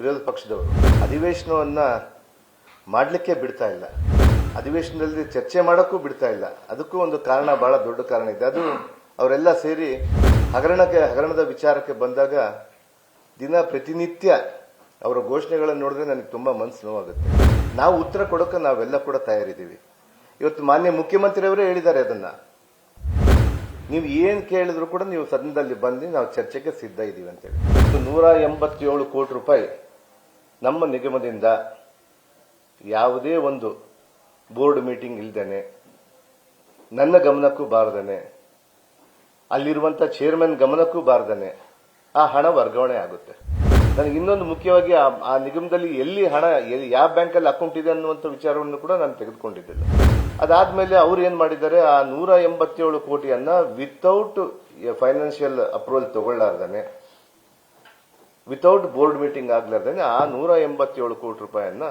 ವಿರೋಧ ಪಕ್ಷದವರು ಅಧಿವೇಶನವನ್ನ ಮಾಡಲಿಕ್ಕೆ ಬಿಡ್ತಾ ಇಲ್ಲ, ಅಧಿವೇಶನದಲ್ಲಿ ಚರ್ಚೆ ಮಾಡೋಕ್ಕೂ ಬಿಡ್ತಾ ಇಲ್ಲ. ಅದಕ್ಕೂ ಒಂದು ಕಾರಣ, ಬಹಳ ದೊಡ್ಡ ಕಾರಣ ಇದೆ. ಅದು ಅವರೆಲ್ಲ ಸೇರಿ ಹಗರಣದ ವಿಚಾರಕ್ಕೆ ಬಂದಾಗ ದಿನ ಪ್ರತಿನಿತ್ಯ ಅವರ ಘೋಷಣೆಗಳನ್ನು ನೋಡಿದ್ರೆ ನನಗೆ ತುಂಬಾ ಮನಸ್ಸು ನೋವಾಗುತ್ತೆ. ನಾವು ಉತ್ತರ ಕೊಡೋಕೆ ನಾವೆಲ್ಲ ಕೂಡ ತಯಾರಿದ್ದೀವಿ. ಇವತ್ತು ಮಾನ್ಯ ಮುಖ್ಯಮಂತ್ರಿಯವರೇ ಹೇಳಿದ್ದಾರೆ, ಅದನ್ನ ನೀವು ಏನ್ ಕೇಳಿದ್ರು ಕೂಡ ನೀವು ಸದನದಲ್ಲಿ ಬಂದು ನಾವು ಚರ್ಚೆಗೆ ಸಿದ್ಧ ಇದ್ದೀವಿ ಅಂತೇಳಿ. 187 ಕೋಟಿ ರೂಪಾಯಿ ನಮ್ಮ ನಿಗಮದಿಂದ ಯಾವುದೇ ಒಂದು ಬೋರ್ಡ್ ಮೀಟಿಂಗ್ ಇಲ್ದೇನೆ, ನನ್ನ ಗಮನಕ್ಕೂ ಬಾರದೇನೆ, ಅಲ್ಲಿರುವಂತ ಚೇರ್ಮನ್ ಗಮನಕ್ಕೂ ಬಾರದೇನೆ ಆ ಹಣ ವರ್ಗಾವಣೆ ಆಗುತ್ತೆ. ನನಗೆ ಇನ್ನೊಂದು ಮುಖ್ಯವಾಗಿ ಆ ನಿಗಮದಲ್ಲಿ ಎಲ್ಲಿ ಹಣ, ಯಾವ ಬ್ಯಾಂಕಲ್ಲಿ ಅಕೌಂಟ್ ಇದೆ ಅನ್ನುವಂಥ ವಿಚಾರವನ್ನು ಕೂಡ ನಾನು ತೆಗೆದುಕೊಂಡಿದ್ದಿಲ್ಲ. ಅದಾದ್ಮೇಲೆ ಅವ್ರು ಏನ್ ಮಾಡಿದ್ದಾರೆ, ಆ 187 ಕೋಟಿಯನ್ನ ವಿತೌಟ್ ಫೈನಾನ್ಷಿಯಲ್ ಅಪ್ರೂವಲ್ ತಗೊಳ್ಳಾರ್ದಾನೆ, ವಿತೌಟ್ ಬೋರ್ಡ್ ಮೀಟಿಂಗ್ ಆಗ್ಲಾರ್ದಾನೆ ಆ 187 ಕೋಟಿ ರೂಪಾಯಿಯನ್ನ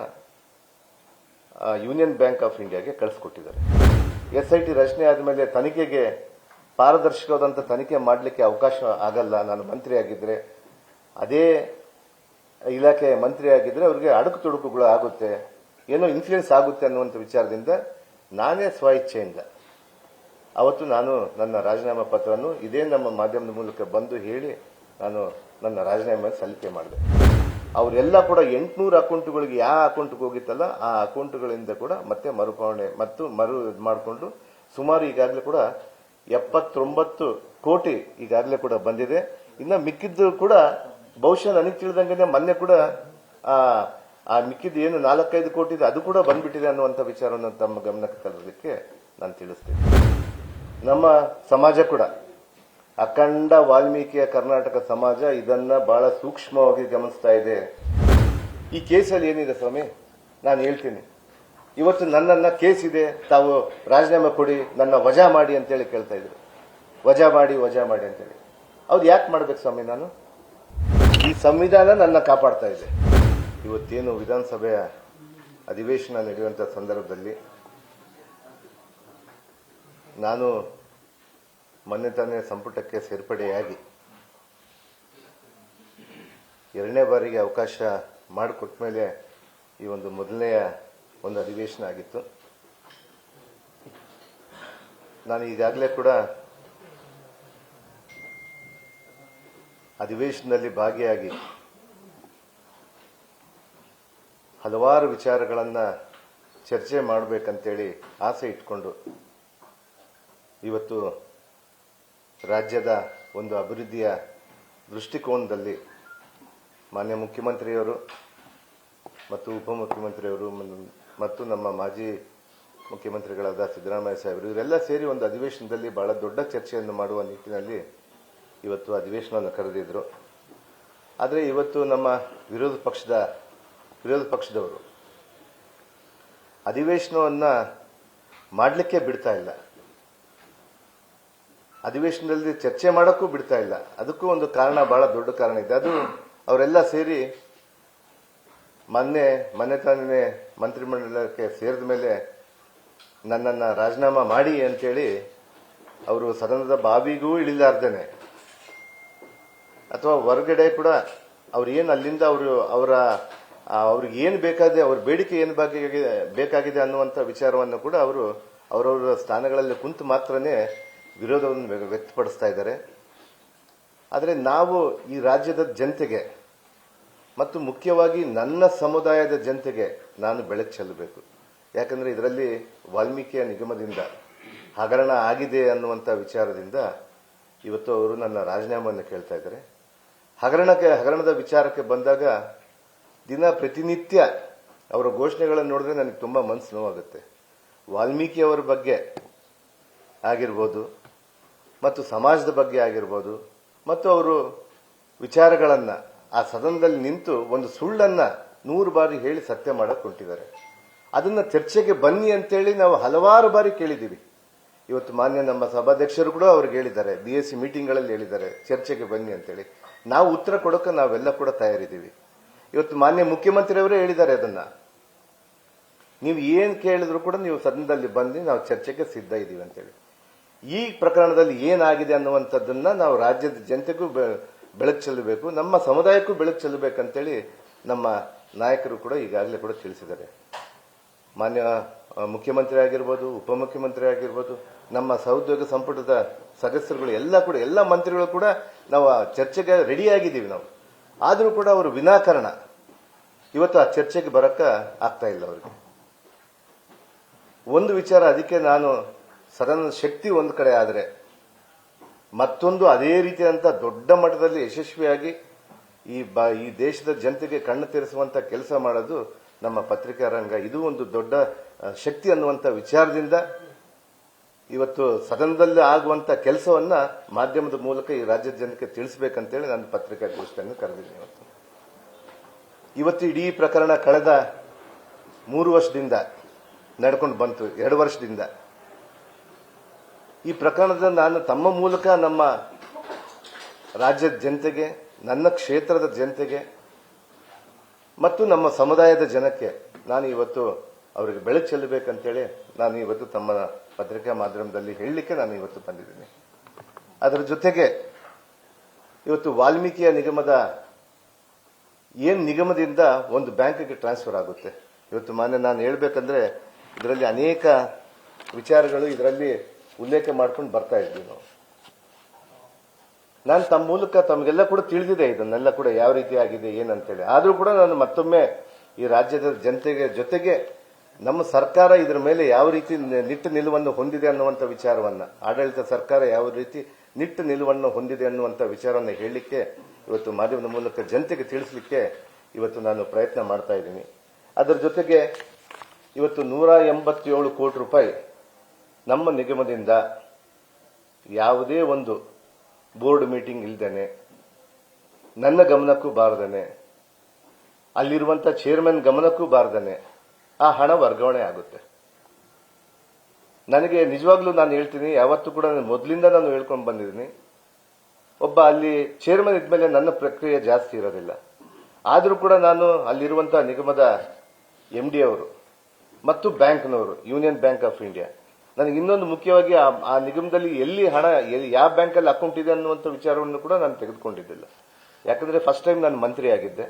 ಯೂನಿಯನ್ ಬ್ಯಾಂಕ್ ಆಫ್ ಇಂಡಿಯಾಗೆ ಕಳಿಸ್ಕೊಟ್ಟಿದ್ದಾರೆ. SIT ರಚನೆ ಆದ್ಮೇಲೆ ತನಿಖೆಗೆ ಪಾರದರ್ಶಕವಾದಂಥ ತನಿಖೆ ಮಾಡಲಿಕ್ಕೆ ಅವಕಾಶ ಆಗಲ್ಲ. ನಾನು ಮಂತ್ರಿ ಆಗಿದ್ರೆ, ಅದೇ ಇಲಾಖೆ ಮಂತ್ರಿ ಆಗಿದ್ರೆ ಅವ್ರಿಗೆ ಅಡುಕು ತೊಡಕುಗಳು ಆಗುತ್ತೆ, ಏನೋ ಇನ್ಫ್ಲೂಯೆನ್ಸ್ ಆಗುತ್ತೆ ಅನ್ನುವಂಥ ವಿಚಾರದಿಂದ ನಾನೇ ಸ್ವ ಇಚ್ಛೆಯಿಂದ ಅವತ್ತು ನಾನು ನನ್ನ ರಾಜೀನಾಮಾ ಪತ್ರವನ್ನು ಇದೇ ನಮ್ಮ ಮಾಧ್ಯಮದ ಮೂಲಕ ಬಂದು ಹೇಳಿ ನಾನು ನನ್ನ ರಾಜೀನಾಮೆ ಸಲ್ಲಿಕೆ ಮಾಡಿದೆ. ಅವರೆಲ್ಲ ಕೂಡ 800 ಅಕೌಂಟ್ಗಳಿಗೆ ಯಾವ ಅಕೌಂಟ್ಗೆ ಹೋಗಿತ್ತಲ್ಲ ಆ ಅಕೌಂಟ್ಗಳಿಂದ ಕೂಡ ಮತ್ತೆ ಮರುಪಾವಣೆ ಮತ್ತು ಮಾಡಿಕೊಂಡು ಸುಮಾರು ಈಗಾಗಲೇ ಕೂಡ 79 ಕೋಟಿ ಈಗಾಗಲೇ ಕೂಡ ಬಂದಿದೆ. ಇನ್ನು ಮಿಕ್ಕಿದ್ದು ಕೂಡ ಬಹುಶಃ ನನಗೆ ತಿಳಿದಂಗೆ ಮೊನ್ನೆ ಕೂಡ ಆ ಮಿಕ್ಕಿದ್ದು ಏನು 4-5 ಕೋಟಿ ಇದೆ ಅದು ಕೂಡ ಬಂದ್ಬಿಟ್ಟಿದೆ ಅನ್ನುವಂಥ ವಿಚಾರವನ್ನು ತಮ್ಮ ಗಮನಕ್ಕೆ ತರಲಿಕ್ಕೆ ನಾನು ತಿಳಿಸ್ತೇನೆ. ನಮ್ಮ ಸಮಾಜ ಕೂಡ, ಅಖಂಡ ವಾಲ್ಮೀಕಿಯ ಕರ್ನಾಟಕ ಸಮಾಜ ಇದನ್ನ ಬಹಳ ಸೂಕ್ಷ್ಮವಾಗಿ ಗಮನಿಸ್ತಾ ಇದೆ. ಈ ಕೇಸಲ್ಲಿ ಏನಿದೆ ಸ್ವಾಮಿ, ನಾನು ಹೇಳ್ತೀನಿ, ಇವತ್ತು ನನ್ನನ್ನ ಕೇಸ್ ಇದೆ, ತಾವು ರಾಜೀನಾಮೆ ಕೊಡಿ, ನನ್ನ ವಜಾ ಮಾಡಿ ಅಂತೇಳಿ ಕೇಳ್ತಾ ಇದ್ರು. ವಜಾ ಮಾಡಿ ಅಂತೇಳಿ ಅವ್ರು ಯಾಕೆ ಮಾಡ್ಬೇಕು ಸ್ವಾಮಿ? ನಾನು ಈ ಸಂವಿಧಾನ ನನ್ನ ಕಾಪಾಡ್ತಾ ಇದೆ. ಇವತ್ತೇನು ವಿಧಾನಸಭೆಯ ಅಧಿವೇಶನ ನಡೆಯುವಂತ ಸಂದರ್ಭದಲ್ಲಿ ನಾನು ಮೊನ್ನೆ ತಾನೇ ಸಂಪುಟಕ್ಕೆ ಸೇರ್ಪಡೆಯಾಗಿ 2ನೇ ಬಾರಿಗೆ ಅವಕಾಶ ಮಾಡಿಕೊಟ್ಟ ಮೇಲೆ ಈ ಒಂದು ಮೊದಲನೆಯ ಒಂದು ಅಧಿವೇಶನ ಆಗಿತ್ತು. ನಾನು ಈಗಾಗಲೇ ಕೂಡ ಅಧಿವೇಶನದಲ್ಲಿ ಭಾಗಿಯಾಗಿ ಹಲವಾರು ವಿಚಾರಗಳನ್ನ ಚರ್ಚೆ ಮಾಡಬೇಕಂತೇಳಿ ಆಸೆ ಇಟ್ಕೊಂಡು ಇವತ್ತು ರಾಜ್ಯದ ಒಂದು ಅಭಿವೃದ್ಧಿಯ ದೃಷ್ಟಿಕೋನದಲ್ಲಿ ಮಾನ್ಯ ಮುಖ್ಯಮಂತ್ರಿಯವರು ಮತ್ತು ಉಪಮುಖ್ಯಮಂತ್ರಿಯವರು ಮತ್ತು ನಮ್ಮ ಮಾಜಿ ಮುಖ್ಯಮಂತ್ರಿಗಳಾದ ಸಿದ್ದರಾಮಯ್ಯ ಸಾಹೇಬರು ಇವರೆಲ್ಲ ಸೇರಿ ಒಂದು ಅಧಿವೇಶನದಲ್ಲಿ ಬಹಳ ದೊಡ್ಡ ಚರ್ಚೆಯನ್ನು ಮಾಡುವ ನಿಟ್ಟಿನಲ್ಲಿ ಇವತ್ತು ಅಧಿವೇಶನವನ್ನು ಕರೆದಿದ್ರು. ಆದರೆ ಇವತ್ತು ನಮ್ಮ ವಿರೋಧ ಪಕ್ಷದವರು ಅಧಿವೇಶನವನ್ನ ಮಾಡಲಿಕ್ಕೆ ಬಿಡ್ತಾ ಇಲ್ಲ, ಅಧಿವೇಶನದಲ್ಲಿ ಚರ್ಚೆ ಮಾಡೋಕ್ಕೂ ಬಿಡ್ತಾ ಇಲ್ಲ. ಅದಕ್ಕೂ ಒಂದು ಕಾರಣ, ಬಹಳ ದೊಡ್ಡ ಕಾರಣ ಇದೆ. ಅದು ಅವರೆಲ್ಲ ಸೇರಿ ಮೊನ್ನೆ ತಾನೇ ಮಂತ್ರಿಮಂಡಲಕ್ಕೆ ಸೇರಿದ ಮೇಲೆ ನನ್ನನ್ನು ರಾಜೀನಾಮಾ ಮಾಡಿ ಅಂತೇಳಿ ಅವರು ಸದನದ ಬಾವಿಗೂ ಇಳಿಲಾರ್ದೇನೆ ಅಥವಾ ಹೊರಗಡೆ ಕೂಡ ಅವ್ರೇನು ಅಲ್ಲಿಂದ ಅವ್ರಿಗೆ ಏನು ಬೇಕಾಗಿದೆ, ಅವ್ರ ಬೇಡಿಕೆ ಏನು ಬೇಕಾಗಿದೆ ಅನ್ನುವಂಥ ವಿಚಾರವನ್ನು ಕೂಡ ಅವರು ಅವರವರ ಸ್ಥಾನಗಳಲ್ಲಿ ಕುಂತು ಮಾತ್ರನೇ ವಿರೋಧವನ್ನು ವ್ಯಕ್ತಪಡಿಸ್ತಾ ಇದ್ದಾರೆ. ಆದರೆ ನಾವು ಈ ರಾಜ್ಯದ ಜನತೆಗೆ ಮತ್ತು ಮುಖ್ಯವಾಗಿ ನನ್ನ ಸಮುದಾಯದ ಜನತೆಗೆ ನಾನು ಬೆಳಕು ಚೆಲ್ಲಬೇಕು. ಯಾಕಂದ್ರೆ ಇದರಲ್ಲಿ ವಾಲ್ಮೀಕಿಯ ನಿಗಮದಿಂದ ಹಗರಣ ಆಗಿದೆ ಅನ್ನುವಂಥ ವಿಚಾರದಿಂದ ಇವತ್ತು ಅವರು ನನ್ನ ರಾಜೀನಾಮೆಯನ್ನು ಕೇಳ್ತಾ ಇದ್ದಾರೆ. ಹಗರಣದ ವಿಚಾರಕ್ಕೆ ಬಂದಾಗ ದಿನ ಪ್ರತಿನಿತ್ಯ ಅವರ ಘೋಷಣೆಗಳನ್ನು ನೋಡಿದ್ರೆ ನನಗೆ ತುಂಬಾ ಮನಸ್ಸು ನೋವಾಗುತ್ತೆ. ವಾಲ್ಮೀಕಿ ಅವರ ಬಗ್ಗೆ ಆಗಿರ್ಬೋದು ಮತ್ತು ಸಮಾಜದ ಬಗ್ಗೆ ಆಗಿರ್ಬೋದು ಮತ್ತು ಅವರು ವಿಚಾರಗಳನ್ನ ಆ ಸದನದಲ್ಲಿ ನಿಂತು ಒಂದು ಸುಳ್ಳನ್ನ 100 ಬಾರಿ ಹೇಳಿ ಸತ್ಯ ಮಾಡಕ್ ಹೊಂಟಿದ್ದಾರೆ. ಅದನ್ನ ಚರ್ಚೆಗೆ ಬನ್ನಿ ಅಂತೇಳಿ ನಾವು ಹಲವಾರು ಬಾರಿ ಕೇಳಿದ್ದೀವಿ. ಇವತ್ತು ಮಾನ್ಯ ನಮ್ಮ ಸಭಾಧ್ಯಕ್ಷರು ಕೂಡ ಅವ್ರಿಗೆ ಹೇಳಿದ್ದಾರೆ, BSc ಮೀಟಿಂಗ್ಗಳಲ್ಲಿ ಹೇಳಿದ್ದಾರೆ ಚರ್ಚೆಗೆ ಬನ್ನಿ ಅಂತೇಳಿ. ನಾವು ಉತ್ತರ ಕೊಡೋಕೆ ನಾವೆಲ್ಲ ಕೂಡ ತಯಾರಿದ್ದೀವಿ. ಇವತ್ತು ಮಾನ್ಯ ಮುಖ್ಯಮಂತ್ರಿಯವರೇ ಹೇಳಿದ್ದಾರೆ, ಅದನ್ನ ನೀವು ಏನ್ ಕೇಳಿದ್ರು ಕೂಡ ನೀವು ಸದನದಲ್ಲಿ ಬಂದು ನಾವು ಚರ್ಚೆಗೆ ಸಿದ್ಧ ಇದ್ದೀವಿ ಅಂತೇಳಿ. ಈ ಪ್ರಕರಣದಲ್ಲಿ ಏನಾಗಿದೆ ಅನ್ನುವಂಥದ್ದನ್ನ ನಾವು ರಾಜ್ಯದ ಜನತೆಗೂ ಬೆಳಕು ಚೆಲ್ಲಬೇಕು, ನಮ್ಮ ಸಮುದಾಯಕ್ಕೂ ಬೆಳಕು ಚೆಲ್ಲಬೇಕಂತೇಳಿ ನಮ್ಮ ನಾಯಕರು ಕೂಡ ಈಗಾಗಲೇ ಕೂಡ ತಿಳಿಸಿದ್ದಾರೆ. ಮಾನ್ಯ ಮುಖ್ಯಮಂತ್ರಿ ಆಗಿರ್ಬೋದು, ಉಪಮುಖ್ಯಮಂತ್ರಿ ಆಗಿರ್ಬೋದು, ನಮ್ಮ ಸಹೋದ್ಯೋಗ ಸಂಪುಟದ ಸದಸ್ಯರುಗಳು ಎಲ್ಲ ಮಂತ್ರಿಗಳು ಕೂಡ ನಾವು ಆ ಚರ್ಚೆಗೆ ರೆಡಿಯಾಗಿದ್ದೀವಿ ನಾವು. ಆದರೂ ಕೂಡ ಅವರು ವಿನಾಕಾರಣ ಇವತ್ತು ಆ ಚರ್ಚೆಗೆ ಬರಕ್ಕ ಆಗ್ತಾ ಇಲ್ಲ ಅವರಿಗೆ. ಒಂದು ವಿಚಾರ, ಅದಕ್ಕೆ ನಾನು ಸದನದ ಶಕ್ತಿ ಒಂದು ಕಡೆ ಆದರೆ ಮತ್ತೊಂದು ಅದೇ ರೀತಿಯಾದಂಥ ದೊಡ್ಡ ಮಟ್ಟದಲ್ಲಿ ಯಶಸ್ವಿಯಾಗಿ ಈ ದೇಶದ ಜನತೆಗೆ ಕಣ್ಣು ತೆರೆಸುವಂತ ಕೆಲಸ ಮಾಡೋದು ನಮ್ಮ ಪತ್ರಿಕಾ ರಂಗ. ಇದು ಒಂದು ದೊಡ್ಡ ಶಕ್ತಿ ಅನ್ನುವಂಥ ವಿಚಾರದಿಂದ ಇವತ್ತು ಸದನದಲ್ಲಿ ಆಗುವಂತ ಕೆಲಸವನ್ನ ಮಾಧ್ಯಮದ ಮೂಲಕ ಈ ರಾಜ್ಯದ ಜನಕ್ಕೆ ತಿಳಿಸಬೇಕಂತೇಳಿ ನಾನು ಪತ್ರಿಕಾಗೋಷ್ಠಿಯನ್ನು ಕರೆದಿದ್ದೀನಿ. ಇವತ್ತು ಇಡೀ ಪ್ರಕರಣ ಕಳೆದ 3 ವರ್ಷದಿಂದ ನಡ್ಕೊಂಡು ಬಂತು, 2 ವರ್ಷದಿಂದ. ಈ ಪ್ರಕರಣದ ನಾನು ತಮ್ಮ ಮೂಲಕ ನಮ್ಮ ರಾಜ್ಯದ ಜನತೆಗೆ, ನನ್ನ ಕ್ಷೇತ್ರದ ಜನತೆಗೆ ಮತ್ತು ನಮ್ಮ ಸಮುದಾಯದ ಜನಕ್ಕೆ ನಾನು ಇವತ್ತು ಅವರಿಗೆ ಬೆಳಕು ಚೆಲ್ಲಬೇಕಂತೇಳಿ ನಾನು ಇವತ್ತು ತಮ್ಮ ಪತ್ರಿಕಾ ಮಾಧ್ಯಮದಲ್ಲಿ ಹೇಳಲಿಕ್ಕೆ ನಾನು ಇವತ್ತು ಬಂದಿದ್ದೀನಿ. ಅದರ ಜೊತೆಗೆ ಇವತ್ತು ವಾಲ್ಮೀಕಿಯ ನಿಗಮದಿಂದ ಒಂದು ಬ್ಯಾಂಕ್ಗೆ ಟ್ರಾನ್ಸ್ಫರ್ ಆಗುತ್ತೆ. ಇವತ್ತು ನಾನು ಹೇಳಬೇಕಂದ್ರೆ ಇದರಲ್ಲಿ ಅನೇಕ ವಿಚಾರಗಳು ಇದರಲ್ಲಿ ಉಲ್ಲೇಖ ಮಾಡ್ಕೊಂಡು ಬರ್ತಾ ಇದ್ವಿ ನಾವು. ನಾನು ತಮ್ಮ ಮೂಲಕ ತಮಗೆಲ್ಲ ಕೂಡ ತಿಳಿದಿದೆ ಇದನ್ನೆಲ್ಲ ಕೂಡ ಯಾವ ರೀತಿ ಆಗಿದೆ ಏನಂತೇಳಿ. ಆದರೂ ಕೂಡ ನಾನು ಮತ್ತೊಮ್ಮೆ ಈ ರಾಜ್ಯದ ಜನತೆಗೆ ಜೊತೆಗೆ ನಮ್ಮ ಸರ್ಕಾರ ಇದರ ಮೇಲೆ ಯಾವ ರೀತಿ ನಿಟ್ಟು ನಿಲುವನ್ನು ಹೊಂದಿದೆ ಅನ್ನುವಂಥ ವಿಚಾರವನ್ನ, ಆಡಳಿತ ಸರ್ಕಾರ ಯಾವ ರೀತಿ ನಿಟ್ಟು ನಿಲುವನ್ನು ಹೊಂದಿದೆ ಅನ್ನುವಂಥ ವಿಚಾರವನ್ನು ಹೇಳಲಿಕ್ಕೆ ಇವತ್ತು ಮಾಧ್ಯಮದ ಮೂಲಕ ಜನತೆಗೆ ತಿಳಿಸಲಿಕ್ಕೆ ಇವತ್ತು ನಾನು ಪ್ರಯತ್ನ ಮಾಡ್ತಾ ಇದ್ದೀನಿ. ಅದರ ಜೊತೆಗೆ ಇವತ್ತು 187 ಕೋಟಿ ರೂಪಾಯಿ ನಮ್ಮ ನಿಗಮದಿಂದ ಯಾವುದೇ ಒಂದು ಬೋರ್ಡ್ ಮೀಟಿಂಗ್ ಇಲ್ದೇನೆ, ನನ್ನ ಗಮನಕ್ಕೂ ಬಾರದೇನೆ, ಅಲ್ಲಿರುವಂತ ಚೇರ್ಮನ್ ಗಮನಕ್ಕೂ ಬಾರದೇನೆ ಆ ಹಣ ವರ್ಗಾವಣೆ ಆಗುತ್ತೆ. ನನಗೆ ನಿಜವಾಗ್ಲೂ ನಾನು ಹೇಳ್ತೀನಿ, ಯಾವತ್ತೂ ಕೂಡ ಮೊದಲಿಂದ ನಾನು ಹೇಳ್ಕೊಂಡು ಬಂದಿದ್ದೀನಿ, ಒಬ್ಬ ಅಲ್ಲಿ ಚೇರ್ಮನ್ ಇದ್ಮೇಲೆ ನನ್ನ ಪ್ರಕ್ರಿಯೆ ಜಾಸ್ತಿ ಇರೋದಿಲ್ಲ. ಆದರೂ ಕೂಡ ನಾನು ಅಲ್ಲಿರುವಂತಹ ನಿಗಮದ MD ಅವರು ಮತ್ತು ಬ್ಯಾಂಕ್ನವರು, ಯೂನಿಯನ್ ಬ್ಯಾಂಕ್ ಆಫ್ ಇಂಡಿಯಾ, ನನಗೆ ಇನ್ನೊಂದು ಮುಖ್ಯವಾಗಿ ಆ ನಿಗಮದಲ್ಲಿ ಎಲ್ಲಿ ಹಣ ಯಾವ ಬ್ಯಾಂಕಲ್ಲಿ ಅಕೌಂಟ್ ಇದೆ ಅನ್ನುವಂಥ ವಿಚಾರವನ್ನು ಕೂಡ ನಾನು ತೆಗೆದುಕೊಂಡಿದ್ದಿಲ್ಲ. ಯಾಕಂದ್ರೆ ಫಸ್ಟ್ ಟೈಮ್ ನಾನು ಮಂತ್ರಿ ಆಗಿದ್ದೆ.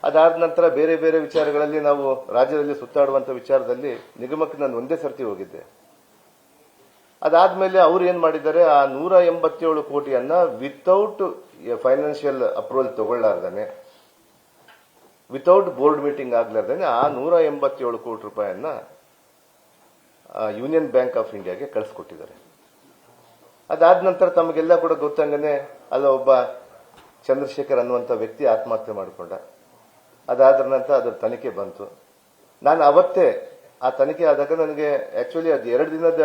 ಅದಾದ ನಂತರ ಬೇರೆ ಬೇರೆ ವಿಚಾರಗಳಲ್ಲಿ ನಾವು ರಾಜ್ಯದಲ್ಲಿ ಸುತ್ತಾಡುವಂತ ವಿಚಾರದಲ್ಲಿ ನಿಗಮಕ್ಕೆ ನಾನು ಒಂದೇ ಸರ್ತಿ ಹೋಗಿದ್ದೆ. ಅದಾದ್ಮೇಲೆ ಅವ್ರು ಏನ್ ಮಾಡಿದ್ದಾರೆ, ಆ 187 ಕೋಟಿಯನ್ನ ವಿತೌಟ್ ಫೈನಾನ್ಷಿಯಲ್ ಅಪ್ರೂವಲ್ ತಗೊಳ್ಳಾರ್ದಾನೆ, ವಿತೌಟ್ ಬೋರ್ಡ್ ಮೀಟಿಂಗ್ ಆಗ್ಲಾರ್ದಾನೆ ಆ 187 ಕೋಟಿ ರೂಪಾಯಿಯನ್ನ ಯೂನಿಯನ್ ಬ್ಯಾಂಕ್ ಆಫ್ ಇಂಡಿಯಾಗೆ ಕಳಿಸ್ಕೊಟ್ಟಿದ್ದಾರೆ. ಅದಾದ ನಂತರ ತಮಗೆಲ್ಲ ಕೂಡ ಗೊತ್ತಂಗನೆ ಅಲ್ಲ ಒಬ್ಬ ಚಂದ್ರಶೇಖರ್ ಅನ್ನುವಂಥ ವ್ಯಕ್ತಿ ಆತ್ಮಹತ್ಯೆ ಮಾಡಿಕೊಂಡ. ಅದಾದ ನಂತರ ಅದರ ತನಿಖೆ ಬಂತು. ನಾನು ಅವತ್ತೇ ಆ ತನಿಖೆ ಆದಾಗ ನನಗೆ ಆಕ್ಚುಲಿ ಅದು 2 ದಿನದ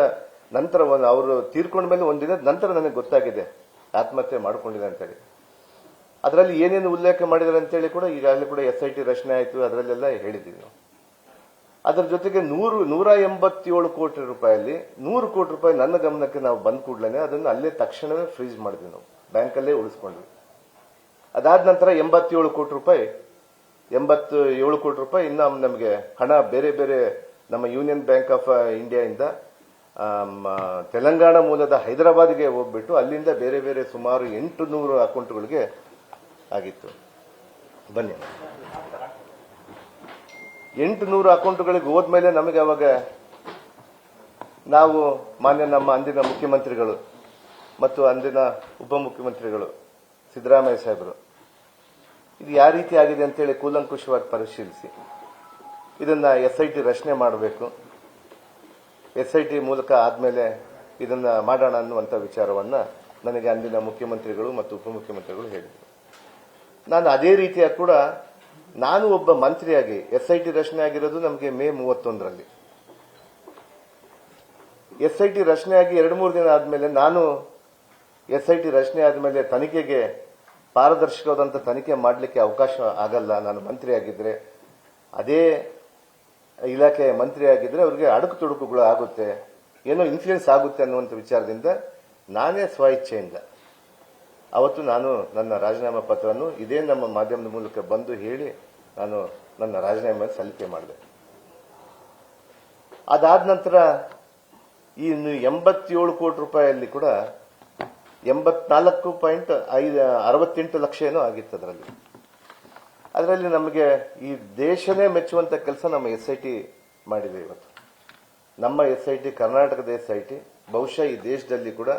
ನಂತರ ಅವರು ತೀರ್ಕೊಂಡ ಮೇಲೆ 1 ದಿನದ ನಂತರ ನನಗೆ ಗೊತ್ತಾಗಿದೆ ಆತ್ಮಹತ್ಯೆ ಮಾಡ್ಕೊಂಡಿದೆ ಅಂತೇಳಿ. ಅದರಲ್ಲಿ ಏನೇನು ಉಲ್ಲೇಖ ಮಾಡಿದ್ದಾರೆ ಅಂತೇಳಿ ಕೂಡ ಈಗಾಗಲೇ ಕೂಡ SIT ರಚನೆ ಆಯಿತು, ಅದರಲ್ಲೆಲ್ಲ ಹೇಳಿದ್ದೀವಿ ನಾವು. ಅದರ ಜೊತೆಗೆ 187 ಕೋಟಿ ರೂಪಾಯಲ್ಲಿ 100 ಕೋಟಿ ರೂಪಾಯಿ ನನ್ನ ಗಮನಕ್ಕೆ ನಾವು ಬಂದ ಕೂಡಲೇ ಅದನ್ನು ಅಲ್ಲೇ ತಕ್ಷಣವೇ ಫ್ರೀಸ್ ಮಾಡಿದ್ವಿ, ನಾವು ಬ್ಯಾಂಕಲ್ಲೇ ಉಳಿಸ್ಕೊಂಡ್ವಿ. ಅದಾದ ನಂತರ 87 ಕೋಟಿ ರೂಪಾಯಿ ಇನ್ನು ನಮಗೆ ಹಣ ಬೇರೆ ಬೇರೆ ನಮ್ಮ ಯೂನಿಯನ್ ಬ್ಯಾಂಕ್ ಆಫ್ ಇಂಡಿಯಾದಿಂದ ತೆಲಂಗಾಣ ಮೂಲದ ಹೈದರಾಬಾದ್ಗೆ ಹೋಗ್ಬಿಟ್ಟು ಅಲ್ಲಿಂದ ಬೇರೆ ಬೇರೆ ಸುಮಾರು 800 ಅಕೌಂಟ್ಗಳಿಗೆ ಆಗಿತ್ತು. ಬನ್ನಿ, 800 ಅಕೌಂಟ್ಗಳಿಗೆ ಹೋದ್ಮೇಲೆ ನಮಗೆ ಅವಾಗ ನಾವು ಮಾನ್ಯ ನಮ್ಮ ಅಂದಿನ ಮುಖ್ಯಮಂತ್ರಿಗಳು ಮತ್ತು ಅಂದಿನ ಉಪಮುಖ್ಯಮಂತ್ರಿಗಳು ಸಿದ್ದರಾಮಯ್ಯ ಸಾಹೇಬರು ಇದು ಯಾವ ರೀತಿ ಆಗಿದೆ ಅಂತೇಳಿ ಕೂಲಂಕುಷವಾಗಿ ಪರಿಶೀಲಿಸಿ ಇದನ್ನ SIT ರಚನೆ ಮಾಡಬೇಕು, SIT ಮೂಲಕ ಆದ್ಮೇಲೆ ಇದನ್ನ ಮಾಡೋಣ ಅನ್ನುವಂಥ ವಿಚಾರವನ್ನ ನನಗೆ ಅಂದಿನ ಮುಖ್ಯಮಂತ್ರಿಗಳು ಮತ್ತು ಉಪಮುಖ್ಯಮಂತ್ರಿಗಳು ಹೇಳಿದರು. ನಾನು ಅದೇ ರೀತಿಯಾಗಿ ಕೂಡ ನಾನು ಒಬ್ಬ ಮಂತ್ರಿಯಾಗಿ SIT ರಚನೆ ಆಗಿರೋದು ನಮಗೆ ಮೇ 31ರಲ್ಲಿ. SIT ರಚನೆಯಾಗಿ 2-3 ದಿನ ಆದ್ಮೇಲೆ ನಾನು SIT ರಚನೆ ಆದ್ಮೇಲೆ ತನಿಖೆಗೆ ಪಾರದರ್ಶಕವಾದಂಥ ತನಿಖೆ ಮಾಡಲಿಕ್ಕೆ ಅವಕಾಶ ಆಗಲ್ಲ. ನಾನು ಮಂತ್ರಿ ಆಗಿದ್ರೆ, ಅದೇ ಇಲಾಖೆ ಮಂತ್ರಿ ಆಗಿದ್ರೆ ಅವರಿಗೆ ಅಡುಕು ತೊಡಕುಗಳು ಆಗುತ್ತೆ, ಏನೋ ಇನ್ಫ್ಲೂಯೆನ್ಸ್ ಆಗುತ್ತೆ ಅನ್ನುವಂಥ ವಿಚಾರದಿಂದ ನಾನೇ ಸ್ವ ಇಚ್ಛೆಯಿಂದ ಅವತ್ತು ನಾನು ನನ್ನ ರಾಜೀನಾಮಾ ಪತ್ರವನ್ನು ಇದೇ ನಮ್ಮ ಮಾಧ್ಯಮದ ಮೂಲಕ ಬಂದು ಹೇಳಿ ನಾನು ನನ್ನ ರಾಜೀನಾಮೆ ಸಲ್ಲಿಕೆ ಮಾಡಿದೆ. ಅದಾದ ನಂತರ ಈ 87 ಕೋಟಿ ರೂಪಾಯಿಯಲ್ಲಿ ಕೂಡ 84.68 ಲಕ್ಷ ಏನೋ ಆಗಿತ್ತು. ಅದರಲ್ಲಿ ಅದರಲ್ಲಿ ನಮಗೆ ಈ ದೇಶನೇ ಮೆಚ್ಚುವಂತ ಕೆಲಸ ನಮ್ಮ SIT ಮಾಡಿದೆ ಇವತ್ತು. ನಮ್ಮ SIT, ಕರ್ನಾಟಕದ SIT ಬಹುಶಃ ಈ ದೇಶದಲ್ಲಿ ಕೂಡ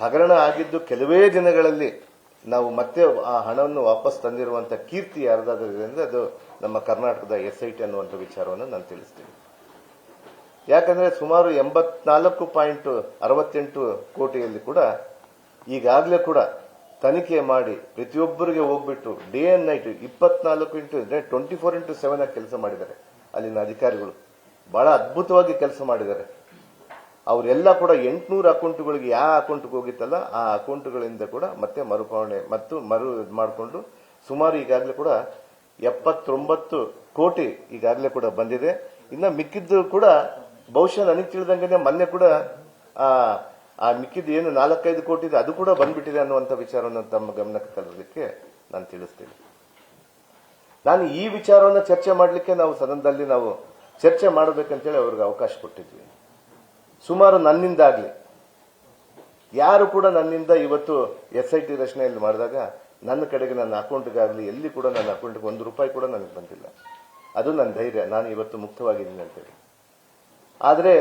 ಹಗರಣ ಆಗಿದ್ದು ಕೆಲವೇ ದಿನಗಳಲ್ಲಿ ನಾವು ಮತ್ತೆ ಆ ಹಣವನ್ನು ವಾಪಸ್ ತಂದಿರುವಂತ ಕೀರ್ತಿ ಯಾರ್ದಾದ್ರೆ ಅಂದ್ರೆ ಅದು ನಮ್ಮ ಕರ್ನಾಟಕದ SIT ಅನ್ನುವಂಥ ವಿಚಾರವನ್ನು ನಾನು ತಿಳಿಸ್ತೀನಿ. ಯಾಕಂದ್ರೆ ಸುಮಾರು 84.68 ಕೋಟಿಯಲ್ಲಿ ಕೂಡ ಈಗಾಗಲೇ ಕೂಡ ತನಿಖೆ ಮಾಡಿ ಪ್ರತಿಯೊಬ್ಬರಿಗೆ ಹೋಗ್ಬಿಟ್ಟು ಡೇ ಅಂಡ್ ನೈಟ್ 24/7 ಕೆಲಸ ಮಾಡಿದ್ದಾರೆ. ಅಲ್ಲಿನ ಅಧಿಕಾರಿಗಳು ಬಹಳ ಅದ್ಭುತವಾಗಿ ಕೆಲಸ ಮಾಡಿದ್ದಾರೆ. ಅವರೆಲ್ಲ ಕೂಡ 800 ಅಕೌಂಟ್ಗಳಿಗೆ ಯಾವ ಅಕೌಂಟ್ಗೆ ಹೋಗಿತ್ತಲ್ಲ ಆ ಅಕೌಂಟ್ಗಳಿಂದ ಕೂಡ ಮತ್ತೆ ಮರುಪಾವಣೆ ಮತ್ತು ಮಾಡಿಕೊಂಡು ಸುಮಾರು ಈಗಾಗಲೇ ಕೂಡ 79 ಕೋಟಿ ಈಗಾಗಲೇ ಕೂಡ ಬಂದಿದೆ. ಇನ್ನ ಮಿಕ್ಕಿದ್ದು ಕೂಡ ಬಹುಶಃ ನನಗೆ ತಿಳಿದಂಗೆ ಮೊನ್ನೆ ಕೂಡ ಆ ಮಿಕ್ಕಿದ್ದು ಏನು 4-5 ಕೋಟಿ ಇದೆ ಅದು ಕೂಡ ಬಂದ್ಬಿಟ್ಟಿದೆ ಅನ್ನುವಂಥ ವಿಚಾರವನ್ನು ತಮ್ಮ ಗಮನಕ್ಕೆ ತರಲಿಕ್ಕೆ ನಾನು ತಿಳಿಸ್ತೀನಿ. ನಾನು ಈ ವಿಚಾರವನ್ನು ಚರ್ಚೆ ಮಾಡಲಿಕ್ಕೆ ನಾವು ಸದನದಲ್ಲಿ ನಾವು ಚರ್ಚೆ ಮಾಡಬೇಕಂತೇಳಿ ಅವ್ರಿಗೆ ಅವಕಾಶ ಕೊಟ್ಟಿದ್ವಿ. ಸುಮಾರು ನನ್ನಿಂದಾಗ್ಲಿ ಯಾರು ಕೂಡ ನನ್ನಿಂದ ಇವತ್ತು SIT ರಚನೆಯಲ್ಲಿ ಮಾಡಿದಾಗ ನನ್ನ ಕಡೆಗೆ ನನ್ನ ಅಕೌಂಟ್ಗಾಗಲಿ ಎಲ್ಲಿ ಕೂಡ ನನ್ನ ಅಕೌಂಟ್ಗೆ ₹1 ಕೂಡ ನನಗೆ ಬಂದಿಲ್ಲ. ಅದು ನನ್ನ ಧೈರ್ಯ, ನಾನು ಇವತ್ತು ಮುಕ್ತವಾಗಿದ್ದೀನಿ ಅಂತೇಳಿ. ಆದರೆ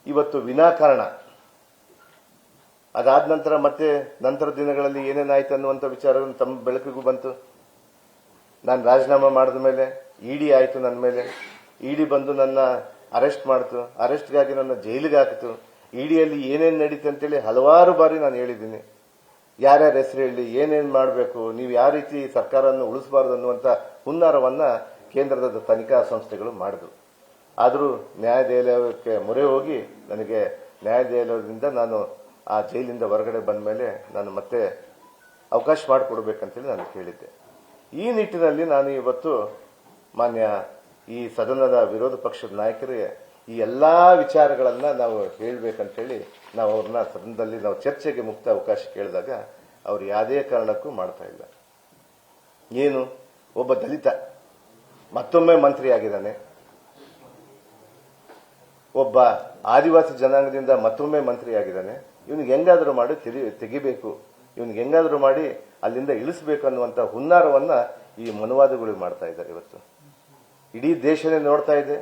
ಇವತ್ತು ವಿನಾಕಾರಣ ಅದಾದ ನಂತರ ಮತ್ತೆ ನಂತರ ದಿನಗಳಲ್ಲಿ ಏನೇನಾಯ್ತು ಅನ್ನುವಂಥ ವಿಚಾರವನ್ನು ತಮ್ಮ ಬೆಳಕಿಗೂ ಬಂತು. ನಾನು ರಾಜೀನಾಮೆ ಮಾಡಿದ ಮೇಲೆ ED ಆಯಿತು, ನನ್ನ ಮೇಲೆ ED ಬಂದು ನನ್ನ ಅರೆಸ್ಟ್ ಮಾಡ್ತು, ಅರೆಸ್ಟ್ಗಾಗಿ ನನ್ನ ಜೈಲಿಗೆ ಹಾಕಿತು. EDಯಲ್ಲಿ ಏನೇನು ನಡೀತು ಅಂತೇಳಿ ಹಲವಾರು ಬಾರಿ ನಾನು ಹೇಳಿದ್ದೀನಿ. ಯಾರ್ಯಾರ ಹೆಸರು ಹೇಳಿ ಏನೇನು ಮಾಡಬೇಕು, ನೀವು ಯಾವ ರೀತಿ ಸರ್ಕಾರವನ್ನು ಉಳಿಸಬಾರದು ಅನ್ನುವಂಥ ಹುನ್ನಾರವನ್ನ ಕೇಂದ್ರದ ತನಿಖಾ ಸಂಸ್ಥೆಗಳು ಮಾಡಿದ್ರು. ಆದರೂ ನ್ಯಾಯಾಲಯಕ್ಕೆ ಮೊರೆ ಹೋಗಿ ನನಗೆ ನ್ಯಾಯಾಲಯದಿಂದ ನಾನು ಆ ಜೈಲಿಂದ ಹೊರಗಡೆ ಬಂದ ಮೇಲೆ ನಾನು ಮತ್ತೆ ಅವಕಾಶ ಮಾಡಿಕೊಡ್ಬೇಕಂತೇಳಿ ನಾನು ಕೇಳಿದ್ದೆ. ಈ ನಿಟ್ಟಿನಲ್ಲಿ ನಾನು ಇವತ್ತು ಮಾನ್ಯ ಈ ಸದನದ ವಿರೋಧ ಪಕ್ಷದ ನಾಯಕರಿಗೆ ಈ ಎಲ್ಲಾ ವಿಚಾರಗಳನ್ನ ನಾವು ಹೇಳಬೇಕಂತೇಳಿ ನಾವು ಅವ್ರನ್ನ ಸದನದಲ್ಲಿ ನಾವು ಚರ್ಚೆಗೆ ಮುಕ್ತ ಅವಕಾಶ ಕೇಳಿದಾಗ ಅವ್ರು ಯಾವುದೇ ಕಾರಣಕ್ಕೂ ಮಾಡ್ತಾ ಇಲ್ಲ. ಏನು ಒಬ್ಬ ದಲಿತ ಮತ್ತೊಮ್ಮೆ ಮಂತ್ರಿ ಆಗಿದ್ದಾನೆ, ಒಬ್ಬ ಆದಿವಾಸಿ ಜನಾಂಗದಿಂದ ಮತ್ತೊಮ್ಮೆ ಮಂತ್ರಿ ಆಗಿದ್ದಾನೆ, ಇವನಿಗೆ ಹೆಂಗಾದ್ರೂ ಮಾಡಿ ತೆಗಿಬೇಕು, ಇವನಿಗೆ ಹೆಂಗಾದ್ರೂ ಮಾಡಿ ಅಲ್ಲಿಂದ ಇಳಿಸಬೇಕು ಅನ್ನುವಂಥ ಹುನ್ನಾರವನ್ನ ಈ ಮನುವಾದಿಗಳು ಮಾಡ್ತಾ ಇದ್ದಾರೆ. ಇವತ್ತು ಇಡೀ ದೇಶನೇ ನೋಡ್ತಾ ಇದೆ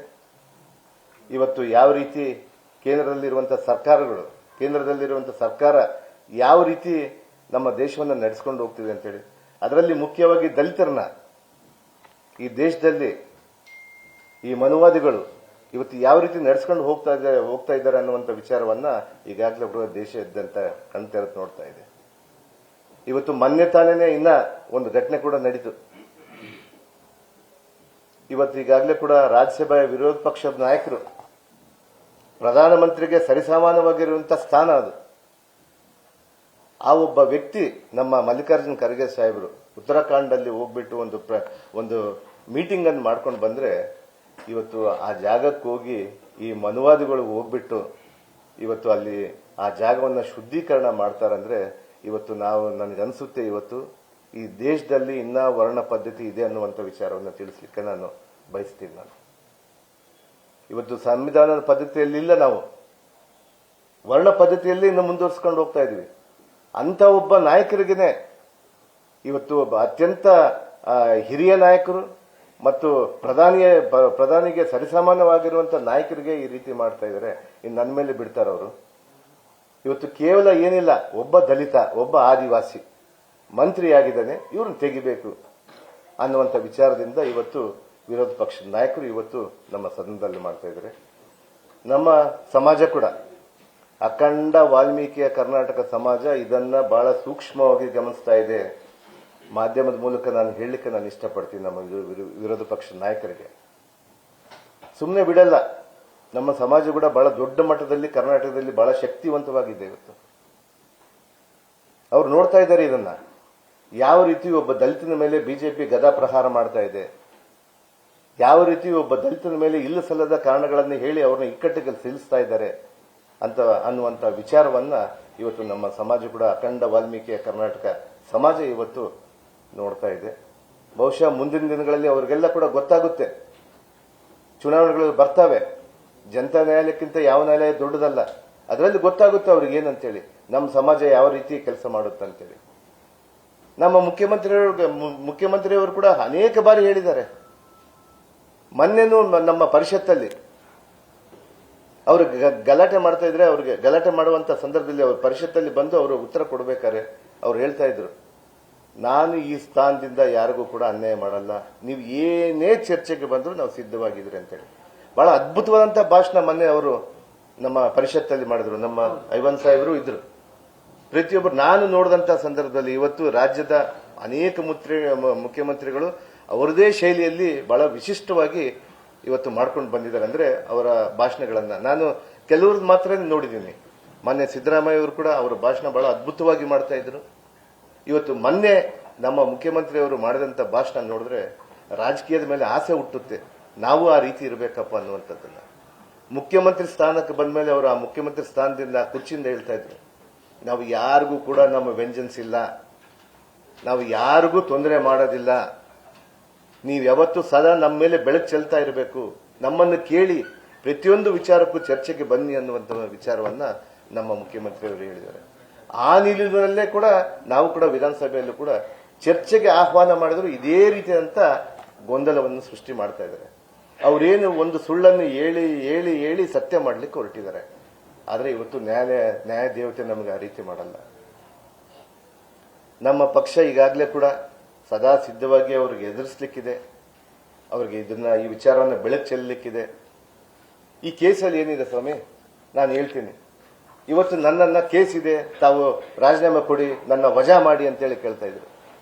ಇವತ್ತು ಯಾವ ರೀತಿ ಕೇಂದ್ರದಲ್ಲಿರುವಂತಹ ಸರ್ಕಾರ ಯಾವ ರೀತಿ ನಮ್ಮ ದೇಶವನ್ನು ನಡೆಸಿಕೊಂಡು ಹೋಗ್ತಿದೆ ಅಂತೇಳಿ. ಅದರಲ್ಲಿ ಮುಖ್ಯವಾಗಿ ದಲಿತರನ್ನ ಈ ದೇಶದಲ್ಲಿ ಈ ಮನುವಾದಿಗಳು ಇವತ್ತು ಯಾವ ರೀತಿ ನಡೆಸ್ಕೊಂಡು ಹೋಗ್ತಾ ಇದ್ದಾರೆ ಅನ್ನುವಂಥ ವಿಚಾರವನ್ನ ಈಗಾಗಲೇ ದೇಶಾದ್ಯಂತ ಕಣ್ತೆರೆದು ನೋಡ್ತಾ ಇದೆ. ಇವತ್ತು ಮೊನ್ನೆ ತಾನೇನೆ ಇನ್ನ ಒಂದು ಘಟನೆ ಕೂಡ ನಡೀತು. ಇವತ್ತು ಈಗಾಗಲೇ ಕೂಡ ರಾಜ್ಯಸಭೆಯ ವಿರೋಧ ಪಕ್ಷದ ನಾಯಕರು ಪ್ರಧಾನಮಂತ್ರಿಗೆ ಸರಿಸಮಾನವಾಗಿರುವಂತಹ ಸ್ಥಾನ ಅದು. ಆ ಒಬ್ಬ ವ್ಯಕ್ತಿ ನಮ್ಮ ಮಲ್ಲಿಕಾರ್ಜುನ್ ಖರ್ಗೆ ಸಾಹೇಬರು ಉತ್ತರಾಖಂಡಲ್ಲಿ ಹೋಗ್ಬಿಟ್ಟು ಒಂದು ಮೀಟಿಂಗ್ ಅನ್ನು ಮಾಡ್ಕೊಂಡು ಬಂದ್ರೆ ಇವತ್ತು ಆ ಜಾಗಕ್ಕೆ ಹೋಗಿ ಈ ಮನುವಾದಿಗಳು ಹೋಗ್ಬಿಟ್ಟು ಇವತ್ತು ಅಲ್ಲಿ ಆ ಜಾಗವನ್ನು ಶುದ್ಧೀಕರಣ ಮಾಡ್ತಾರಂದ್ರೆ ಇವತ್ತು ನನಗನ್ಸುತ್ತೆ ಇವತ್ತು ಈ ದೇಶದಲ್ಲಿ ಇನ್ನ ವರ್ಣ ಪದ್ಧತಿ ಇದೆ ಅನ್ನುವಂಥ ವಿಚಾರವನ್ನು ತಿಳಿಸ್ಲಿಕ್ಕೆ ನಾನು ಬಯಸ್ತೀನಿ. ಇವತ್ತು ಸಂವಿಧಾನದ ಪದ್ಧತಿಯಲ್ಲಿ ಇಲ್ಲ, ನಾವು ವರ್ಣ ಪದ್ಧತಿಯಲ್ಲಿ ಇನ್ನು ಮುಂದುವರಿಸಿಕೊಂಡು ಹೋಗ್ತಾ ಇದೀವಿ. ಅಂತ ಒಬ್ಬ ನಾಯಕರಿಗೇನೆ ಇವತ್ತು ಒಬ್ಬ ಅತ್ಯಂತ ಹಿರಿಯ ನಾಯಕರು ಮತ್ತು ಪ್ರಧಾನಿಗೆ ಸರಿಸಮಾನವಾಗಿರುವಂತಹ ನಾಯಕರಿಗೆ ಈ ರೀತಿ ಮಾಡ್ತಾ ಇದ್ದಾರೆ. ಇನ್ನು ನನ್ನ ಮೇಲೆ ಬಿಡ್ತಾರ ಅವರು. ಇವತ್ತು ಕೇವಲ ಏನಿಲ್ಲ, ಒಬ್ಬ ದಲಿತ, ಒಬ್ಬ ಆದಿವಾಸಿ ಮಂತ್ರಿಯಾಗಿದ್ದಾನೆ, ಇವ್ರನ್ನ ತೆಗಿಬೇಕು ಅನ್ನುವಂಥ ವಿಚಾರದಿಂದ ಇವತ್ತು ವಿರೋಧ ಪಕ್ಷದ ನಾಯಕರು ಇವತ್ತು ನಮ್ಮ ಸದನದಲ್ಲಿ ಮಾಡ್ತಾ ಇದ್ದಾರೆ. ನಮ್ಮ ಸಮಾಜ ಕೂಡ ಅಖಂಡ ವಾಲ್ಮೀಕಿಯ ಕರ್ನಾಟಕ ಸಮಾಜ ಇದನ್ನ ಬಹಳ ಸೂಕ್ಷ್ಮವಾಗಿ ಗಮನಿಸ್ತಾ ಇದೆ. ಮಾಧ್ಯಮದ ಮೂಲಕ ನಾನು ಹೇಳಲಿಕ್ಕೆ ನಾನು ಇಷ್ಟಪಡ್ತೀನಿ. ನಮ್ಮ ವಿರೋಧ ಪಕ್ಷದ ನಾಯಕರಿಗೆ ಸುಮ್ಮನೆ ಬಿಡಲ್ಲ. ನಮ್ಮ ಸಮಾಜ ಕೂಡ ಬಹಳ ದೊಡ್ಡ ಮಟ್ಟದಲ್ಲಿ ಕರ್ನಾಟಕದಲ್ಲಿ ಬಹಳ ಶಕ್ತಿವಂತವಾಗಿದೆ. ಇವತ್ತು ಅವ್ರು ನೋಡ್ತಾ ಇದ್ದಾರೆ ಇದನ್ನ ಯಾವ ರೀತಿ ಒಬ್ಬ ದಲಿತನ ಮೇಲೆ ಬಿಜೆಪಿ ಗದಾ ಪ್ರಹಾರ ಮಾಡ್ತಾ ಇದೆ, ಯಾವ ರೀತಿ ಒಬ್ಬ ದಲಿತನ ಮೇಲೆ ಇಲ್ಲ ಸಲ್ಲದ ಕಾರಣಗಳನ್ನು ಹೇಳಿ ಅವ್ರನ್ನ ಇಕ್ಕಟ್ಟಿಗೆ ಸಿಲುಸ್ತಾ ಇದ್ದಾರೆ ಅನ್ನುವಂಥ ವಿಚಾರವನ್ನ ಇವತ್ತು ನಮ್ಮ ಸಮಾಜ ಕೂಡ ಅಖಂಡ ವಾಲ್ಮೀಕಿಯ ಕರ್ನಾಟಕ ಸಮಾಜ ಇವತ್ತು ನೋಡ್ತಾ ಇದೆ. ಬಹುಶಃ ಮುಂದಿನ ದಿನಗಳಲ್ಲಿ ಅವರಿಗೆಲ್ಲ ಕೂಡ ಗೊತ್ತಾಗುತ್ತೆ. ಚುನಾವಣೆಗಳು ಬರ್ತಾವೆ, ಜನತಾ ನ್ಯಾಯಾಲಯಕ್ಕಿಂತ ಯಾವ ನ್ಯಾಯಾಲಯ ದೊಡ್ಡದಲ್ಲ. ಅದರಲ್ಲಿ ಗೊತ್ತಾಗುತ್ತೆ ಅವ್ರಿಗೆ ಏನಂತೇಳಿ, ನಮ್ಮ ಸಮಾಜ ಯಾವ ರೀತಿ ಕೆಲಸ ಮಾಡುತ್ತಂತೇಳಿ. ನಮ್ಮ ಮುಖ್ಯಮಂತ್ರಿಯವರು ಕೂಡ ಅನೇಕ ಬಾರಿ ಹೇಳಿದ್ದಾರೆ. ಮೊನ್ನೆನೂ ನಮ್ಮ ಪರಿಷತ್ತಲ್ಲಿ ಅವರು ಗಲಾಟೆ ಮಾಡ್ತಾ ಇದ್ರೆ, ಅವ್ರಿಗೆ ಗಲಾಟೆ ಮಾಡುವಂತ ಸಂದರ್ಭದಲ್ಲಿ ಅವ್ರ ಪರಿಷತ್ತಲ್ಲಿ ಬಂದು ಅವರು ಉತ್ತರ ಕೊಡಬೇಕಾದ್ರೆ ಅವ್ರು ಹೇಳ್ತಾ ಇದ್ರು, ನಾನು ಈ ಸ್ಥಾನದಿಂದ ಯಾರಿಗೂ ಕೂಡ ಅನ್ಯಾಯ ಮಾಡಲ್ಲ, ನೀವು ಏನೇ ಚರ್ಚೆಗೆ ಬಂದರೂ ನಾವು ಸಿದ್ಧವಾಗಿದ್ರಿ ಅಂತೇಳಿ ಬಹಳ ಅದ್ಭುತವಾದಂತಹ ಭಾಷಣ ಮೊನ್ನೆ ಅವರು ನಮ್ಮ ಪರಿಷತ್ತಲ್ಲಿ ಮಾಡಿದ್ರು. ನಮ್ಮ ಐವನ್ ಸಾಹೇಬರು ಇದ್ರು. ಪ್ರತಿಯೊಬ್ಬರು ನಾನು ನೋಡಿದಂತ ಸಂದರ್ಭದಲ್ಲಿ ಇವತ್ತು ರಾಜ್ಯದ ಅನೇಕ ಮುಖ್ಯಮಂತ್ರಿಗಳು ಅವರದೇ ಶೈಲಿಯಲ್ಲಿ ಬಹಳ ವಿಶಿಷ್ಟವಾಗಿ ಇವತ್ತು ಮಾಡ್ಕೊಂಡು ಬಂದಿದ್ದಾರೆ. ಅಂದ್ರೆ ಅವರ ಭಾಷಣಗಳನ್ನ ನಾನು ಕೆಲವ್ರದ್ದು ಮಾತ್ರ ನೋಡಿದ್ದೀನಿ. ಮೊನ್ನೆ ಸಿದ್ದರಾಮಯ್ಯ ಅವರು ಕೂಡ ಅವರ ಭಾಷಣ ಬಹಳ ಅದ್ಭುತವಾಗಿ ಮಾಡ್ತಾ ಇದ್ರು. ಇವತ್ತು ಮೊನ್ನೆ ನಮ್ಮ ಮುಖ್ಯಮಂತ್ರಿಯವರು ಮಾಡಿದಂತ ಭಾಷಣ ನೋಡಿದ್ರೆ ರಾಜಕೀಯದ ಮೇಲೆ ಆಸೆ ಹುಟ್ಟುತ್ತೆ, ನಾವು ಆ ರೀತಿ ಇರಬೇಕಪ್ಪ ಅನ್ನುವಂಥದ್ದನ್ನ. ಮುಖ್ಯಮಂತ್ರಿ ಸ್ಥಾನಕ್ಕೆ ಬಂದ ಮೇಲೆ ಅವರು ಆ ಮುಖ್ಯಮಂತ್ರಿ ಸ್ಥಾನದಿಂದ ಕುರ್ಚಿಯಿಂದ ಹೇಳ್ತಾ ಇದ್ರು, ನಾವು ಯಾರಿಗೂ ಕೂಡ ನಮ್ಮ ವೆಂಜನ್ಸ್ ಇಲ್ಲ, ನಾವು ಯಾರಿಗೂ ತೊಂದರೆ ಮಾಡೋದಿಲ್ಲ, ನೀವು ಯಾವತ್ತೂ ಸದಾ ನಮ್ಮ ಮೇಲೆ ಬೆಳಕು ಚೆಲ್ತಾ ಇರಬೇಕು, ನಮ್ಮನ್ನು ಕೇಳಿ ಪ್ರತಿಯೊಂದು ವಿಚಾರಕ್ಕೂ ಚರ್ಚೆಗೆ ಬನ್ನಿ ಅನ್ನುವಂಥ ವಿಚಾರವನ್ನ ನಮ್ಮ ಮುಖ್ಯಮಂತ್ರಿಯವರು ಹೇಳಿದ್ದಾರೆ. ಆ ನಿಲುವಿನಲ್ಲೇ ಕೂಡ ನಾವು ಕೂಡ ವಿಧಾನಸಭೆಯಲ್ಲೂ ಕೂಡ ಚರ್ಚೆಗೆ ಆಹ್ವಾನ ಮಾಡಿದ್ರು ಇದೇ ರೀತಿಯಾದಂತ ಗೊಂದಲವನ್ನು ಸೃಷ್ಟಿ ಮಾಡ್ತಾ ಇದ್ದಾರೆ. ಅವರೇನು ಒಂದು ಸುಳ್ಳನ್ನು ಹೇಳಿ ಸತ್ಯ ಮಾಡಲಿಕ್ಕೆ ಹೊರಟಿದ್ದಾರೆ. ಆದರೆ ಇವತ್ತು ನ್ಯಾಯ ದೇವತೆ ನಮಗೆ ಆ ರೀತಿ ಮಾಡಲ್ಲ. ನಮ್ಮ ಪಕ್ಷ ಈಗಾಗಲೇ ಕೂಡ ಸದಾ ಸಿದ್ಧವಾಗಿ ಅವ್ರಿಗೆ ಎದುರಿಸಲಿಕ್ಕಿದೆ, ಅವ್ರಿಗೆ ಈ ವಿಚಾರವನ್ನು ಬೆಳಕು ಚೆಲ್ಲಲಿಕ್ಕಿದೆ. ಈ ಕೇಸಲ್ಲಿ ಏನಿದೆ ಸ್ವಾಮಿ, ನಾನು ಹೇಳ್ತೀನಿ, ಇವತ್ತು ನನ್ನನ್ನ ಕೇಸ್ ಇದೆ, ತಾವು ರಾಜೀನಾಮೆ ಕೊಡಿ, ನನ್ನ ವಜಾ ಮಾಡಿ ಅಂತೇಳಿ ಕೇಳ್ತಾ ಇದ್ರು.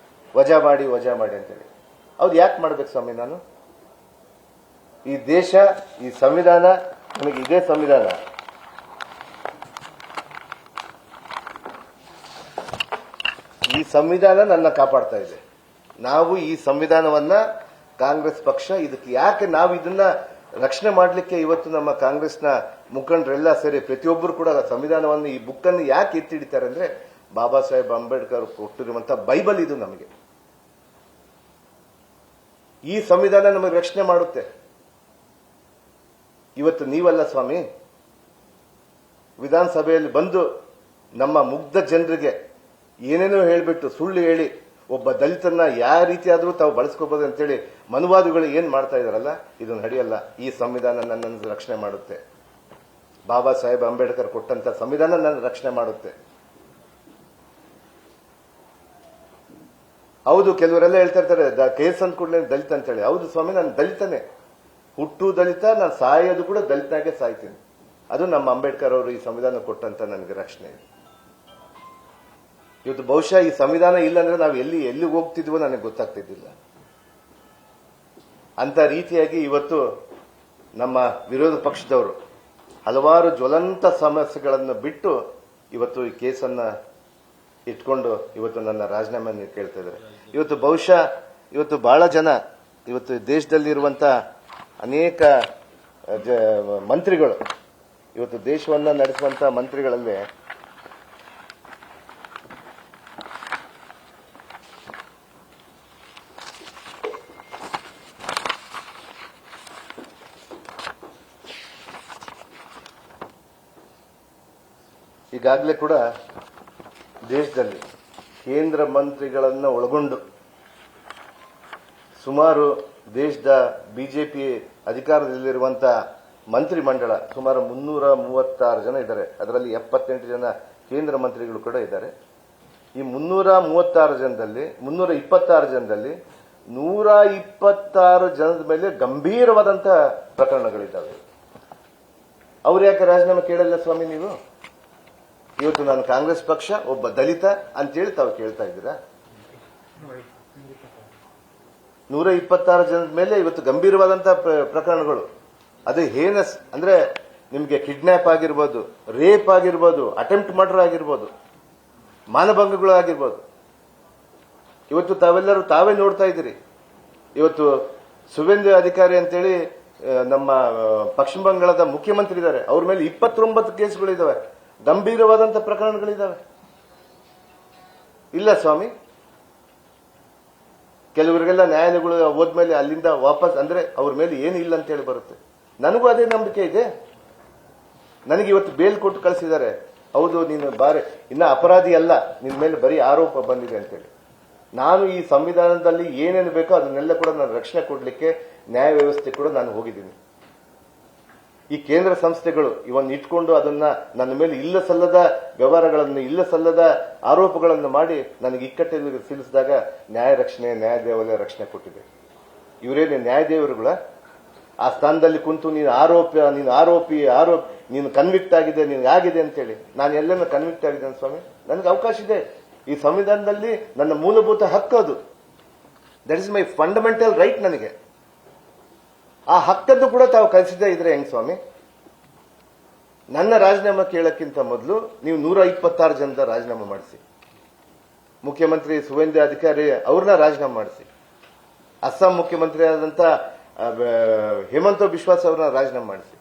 ವಜಾ ಮಾಡಿ ಅಂತೇಳಿ ಅವ್ರು ಯಾಕೆ ಮಾಡ್ಬೇಕು ಸ್ವಾಮಿ? ನಾನು ಈ ದೇಶ, ಈ ಸಂವಿಧಾನ, ನಮಗೆ ಇದೇ ಸಂವಿಧಾನ, ಈ ಸಂವಿಧಾನ ನನ್ನ ಕಾಪಾಡ್ತಾ ಇದೆ. ನಾವು ಈ ಸಂವಿಧಾನವನ್ನ ಕಾಂಗ್ರೆಸ್ ಪಕ್ಷ ಇದಕ್ಕೆ ಯಾಕೆ ನಾವು ಇದನ್ನ ರಕ್ಷಣೆ ಮಾಡಲಿಕ್ಕೆ ಇವತ್ತು ನಮ್ಮ ಕಾಂಗ್ರೆಸ್ನ ಮುಖಂಡರೆಲ್ಲ ಸೇರಿ ಪ್ರತಿಯೊಬ್ಬರು ಕೂಡ ಸಂವಿಧಾನವನ್ನು, ಈ ಬುಕ್ ಅನ್ನು ಯಾಕೆ ಎತ್ತಿ ಹಿಡಿತಾರೆ ಅಂದ್ರೆ, ಬಾಬಾ ಸಾಹೇಬ್ ಅಂಬೇಡ್ಕರ್ ಕೊಟ್ಟಿರುವಂತಹ ಬೈಬಲ್ ಇದು. ನಮಗೆ ಈ ಸಂವಿಧಾನ ನಮಗೆ ರಕ್ಷಣೆ ಮಾಡುತ್ತೆ. ಇವತ್ತು ನೀವಲ್ಲ ಸ್ವಾಮಿ, ವಿಧಾನಸಭೆಯಲ್ಲಿ ಬಂದು ನಮ್ಮ ಮುಗ್ಧ ಜನರಿಗೆ ಏನೇನೋ ಹೇಳ್ಬಿಟ್ಟು ಸುಳ್ಳು ಹೇಳಿ ಒಬ್ಬ ದಲಿತನ್ನ ಯಾವ ರೀತಿಯಾದ್ರೂ ತಾವು ಬಳಸ್ಕೋಬಹುದು ಅಂತೇಳಿ ಮನುವಾದಿಗಳು ಏನ್ ಮಾಡ್ತಾ ಇದಾರಲ್ಲ, ಇದು ನಡೆಯಲ್ಲ. ಈ ಸಂವಿಧಾನ ನನ್ನನ್ನು ರಕ್ಷಣೆ ಮಾಡುತ್ತೆ. ಬಾಬಾ ಸಾಹೇಬ್ ಅಂಬೇಡ್ಕರ್ ಕೊಟ್ಟಂತ ಸಂವಿಧಾನ ನನ್ನ ರಕ್ಷಣೆ ಮಾಡುತ್ತೆ. ಹೌದು, ಕೆಲವರೆಲ್ಲ ಹೇಳ್ತಾ ಇರ್ತಾರೆ ಕೇಸ್ ಅಂದ ಕೂಡಲೇ ದಲಿತ ಅಂತೇಳಿ. ಹೌದು ಸ್ವಾಮಿ, ನಾನು ದಲಿತನೇ, ಹುಟ್ಟು ದಲಿತ, ನಾನು ಸಾಯೋದು ಕೂಡ ದಲಿತನಾಗೆ ಸಾಯ್ತೀನಿ. ಅದು ನಮ್ಮ ಅಂಬೇಡ್ಕರ್ ಅವರು ಈ ಸಂವಿಧಾನ ಕೊಟ್ಟಂತ ನನಗೆ ರಕ್ಷಣೆ ಇದೆ. ಇವತ್ತು ಬಹುಶಃ ಈ ಸಂವಿಧಾನ ಇಲ್ಲಾಂದ್ರೆ ನಾವು ಎಲ್ಲಿ ಹೋಗ್ತಿದ್ವೋ ನನಗೆ ಗೊತ್ತಾಗ್ತಿದ್ದಿಲ್ಲ. ಅಂತ ರೀತಿಯಾಗಿ ಇವತ್ತು ನಮ್ಮ ವಿರೋಧ ಪಕ್ಷದವರು ಹಲವಾರು ಜ್ವಲಂತ ಸಮಸ್ಯೆಗಳನ್ನು ಬಿಟ್ಟು ಇವತ್ತು ಈ ಕೇಸನ್ನ ಇಟ್ಕೊಂಡು ಇವತ್ತು ನನ್ನ ರಾಜೀನಾಮೆಯನ್ನು ಕೇಳ್ತಾ ಇದ್ದಾರೆ. ಇವತ್ತು ಬಹುಶಃ ಇವತ್ತು ಬಹಳ ಜನ ಇವತ್ತು ದೇಶದಲ್ಲಿರುವಂತ ಅನೇಕ ಮಂತ್ರಿಗಳು, ಇವತ್ತು ದೇಶವನ್ನ ನಡೆಸುವಂತ ಮಂತ್ರಿಗಳಲ್ಲೇ ಈಗಾಗಲೇ ಕೂಡ ದೇಶದಲ್ಲಿ ಕೇಂದ್ರ ಮಂತ್ರಿಗಳನ್ನು ಒಳಗೊಂಡು ಸುಮಾರು ದೇಶದ ಬಿಜೆಪಿ ಅಧಿಕಾರದಲ್ಲಿರುವಂತಹ ಮಂತ್ರಿ ಮಂಡಳ ಸುಮಾರು 336 ಜನ ಇದ್ದಾರೆ. ಅದರಲ್ಲಿ 78 ಜನ ಕೇಂದ್ರ ಮಂತ್ರಿಗಳು ಕೂಡ ಇದ್ದಾರೆ. ಈ 326 ಜನದಲ್ಲಿ 126 ಜನದ ಮೇಲೆ ಗಂಭೀರವಾದಂತಹ ಪ್ರಕರಣಗಳಿದ್ದಾವೆ. ಅವ್ರು ಯಾಕೆ ರಾಜೀನಾಮೆ ಕೇಳಲ್ಲ ಸ್ವಾಮಿ? ನೀವು ಇವತ್ತು ನಾನು ಕಾಂಗ್ರೆಸ್ ಪಕ್ಷ ಒಬ್ಬ ದಲಿತ ಅಂತೇಳಿ ತಾವು ಕೇಳ್ತಾ ಇದ್ದೀರಾ? 126 ಜನದ ಮೇಲೆ ಇವತ್ತು ಗಂಭೀರವಾದಂತಹ ಪ್ರಕರಣಗಳು. ಅದು ಹೇನಸ್ ಅಂದ್ರೆ ನಿಮಗೆ ಕಿಡ್ನಾಪ್ ಆಗಿರ್ಬೋದು, ರೇಪ್ ಆಗಿರ್ಬೋದು, ಅಟೆಂಪ್ಟ್ ಮರ್ಡರ್ ಆಗಿರ್ಬೋದು, ಮಾನಭಂಗಗಳು ಆಗಿರ್ಬೋದು. ಇವತ್ತು ತಾವೆಲ್ಲರೂ ತಾವೇ ನೋಡ್ತಾ ಇದ್ದೀರಿ. ಇವತ್ತು ಸುವೇಂದು ಅಧಿಕಾರಿ ಅಂತೇಳಿ ನಮ್ಮ ಪಶ್ಚಿಮ ಬಂಗಾಳದ ಮುಖ್ಯಮಂತ್ರಿ ಇದ್ದಾರೆ, ಅವ್ರ ಮೇಲೆ 29 ಕೇಸ್ಗಳಿದ್ದಾವೆ, ಗಂಭೀರವಾದಂತಹ ಪ್ರಕರಣಗಳಿದ್ದಾವೆ. ಇಲ್ಲ ಸ್ವಾಮಿ, ಕೆಲವರಿಗೆಲ್ಲ ನ್ಯಾಯಾಲಯಗಳು ಹೋದ್ಮೇಲೆ ಅಲ್ಲಿಂದ ವಾಪಸ್ ಅಂದ್ರೆ ಅವ್ರ ಮೇಲೆ ಏನಿಲ್ಲ ಅಂತ ಹೇಳಿ ಬರುತ್ತೆ. ನನಗೂ ಅದೇ ನಂಬಿಕೆ ಇದೆ. ನನಗೆ ಇವತ್ತು ಬೇಲ್ ಕೊಟ್ಟು ಕಳಿಸಿದ್ದಾರೆ, ಹೌದು ನೀನು ಬಾರಿ ಇನ್ನ ಅಪರಾಧಿ ಅಲ್ಲ, ನಿನ್ ಮೇಲೆ ಬರೀ ಆರೋಪ ಬಂದಿದೆ ಅಂತೇಳಿ. ನಾನು ಈ ಸಂವಿಧಾನದಲ್ಲಿ ಏನೇನು ಬೇಕೋ ಅದನ್ನೆಲ್ಲ ಕೂಡ ನಾನು ರಕ್ಷಣೆ ಕೊಡಲಿಕ್ಕೆ ನ್ಯಾಯ ವ್ಯವಸ್ಥೆ ಕೂಡ ನಾನು ಹೋಗಿದ್ದೀನಿ. ಈ ಕೇಂದ್ರ ಸಂಸ್ಥೆಗಳು ಇವನ್ನ ಇಟ್ಕೊಂಡು ಅದನ್ನ ನನ್ನ ಮೇಲೆ ಇಲ್ಲ ಸಲ್ಲದ ವ್ಯವಹಾರಗಳನ್ನು ಇಲ್ಲ ಸಲ್ಲದ ಆರೋಪಗಳನ್ನು ಮಾಡಿ ನನಗೆ ಇಕ್ಕಟ್ಟಿಗೆ ಸಿಲುಸಿದಾಗ ನ್ಯಾಯ ದೇವಾಲಯ ರಕ್ಷಣೆ ಕೊಟ್ಟಿದೆ. ಇವರೇನೇ ನ್ಯಾಯದೇವರುಗಳ ಆ ಸ್ಥಾನದಲ್ಲಿ ಕುಂತು ನೀನು ಆರೋಪಿ ನೀನು ಕನ್ವಿಕ್ಟ್ ಆಗಿದೆ, ನಿನ್ಗೆ ಆಗಿದೆ ಅಂತೇಳಿ. ನಾನು ಎಲ್ಲೆಲ್ಲ ಕನ್ವಿಕ್ಟ್ ಆಗಿದ್ದೇನೆ ಸ್ವಾಮಿ, ನನಗೆ ಅವಕಾಶ ಇದೆ. ಈ ಸಂವಿಧಾನದಲ್ಲಿ ನನ್ನ ಮೂಲಭೂತ ಹಕ್ಕು ಅದು. That is my fundamental right. ನನಗೆ ಆ ಹಕ್ಕನ್ನು ಕೂಡ ತಾವು ಕಲಿಸಿದ್ದೇ ಇದ್ರೆ ಹೆಂಗ್ ಸ್ವಾಮಿ? ನನ್ನ ರಾಜೀನಾಮೆ ಕೇಳಕ್ಕಿಂತ ಮೊದಲು ನೀವು 126 ಜನದ ರಾಜೀನಾಮೆ ಮಾಡಿಸಿ, ಮುಖ್ಯಮಂತ್ರಿ ಸುವೇಂದ್ರ ಅಧಿಕಾರಿ ಅವ್ರನ್ನ ರಾಜೀನಾಮೆ ಮಾಡಿಸಿ, ಅಸ್ಸಾಂ ಮುಖ್ಯಮಂತ್ರಿ ಆದಂತ ಹೇಮಂತ ಬಿಶ್ವಾಸ್ ಅವ್ರನ್ನ ರಾಜೀನಾಮೆ ಮಾಡಿಸಿ,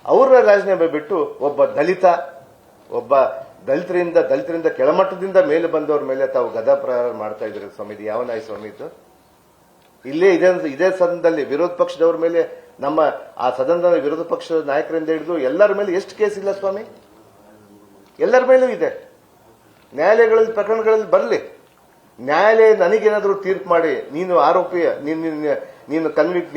ಅವ್ರನ್ನ ರಾಜೀನಾಮೆ ಬಿಟ್ಟು ಒಬ್ಬ ದಲಿತರಿಂದ ಕೆಳಮಟ್ಟದಿಂದ ಮೇಲೆ ಬಂದವ್ರ ಮೇಲೆ ತಾವು ಗದಾ ಪ್ರಹಾರ ಮಾಡ್ತಾ ಇದ್ರಿ ಸ್ವಾಮಿ. ಇದು ಯಾವ ನ್ಯಾಯ ಸ್ವಾಮಿ ಇದು? ಇದೇ ಸದನದಲ್ಲಿ ವಿರೋಧ ಪಕ್ಷದವ್ರ ಮೇಲೆ, ನಮ್ಮ ಆ ಸದನದ ವಿರೋಧ ಪಕ್ಷದ ನಾಯಕರಿಂದ ಹಿಡಿದು ಎಲ್ಲರ ಮೇಲೆ ಎಷ್ಟು ಕೇಸ್ ಇಲ್ಲ ಸ್ವಾಮಿ? ಎಲ್ಲರ ಮೇಲೂ ಇದೆ. ನ್ಯಾಯಾಲಯಗಳಲ್ಲಿ ಪ್ರಕರಣಗಳಲ್ಲಿ ಬರಲಿ, ನ್ಯಾಯಾಲಯ ನನಗೇನಾದ್ರೂ ತೀರ್ಪು ಮಾಡಿ ನೀನು ಆರೋಪಿ, ನೀನು ಕನ್ವಿಕ್ಟ್,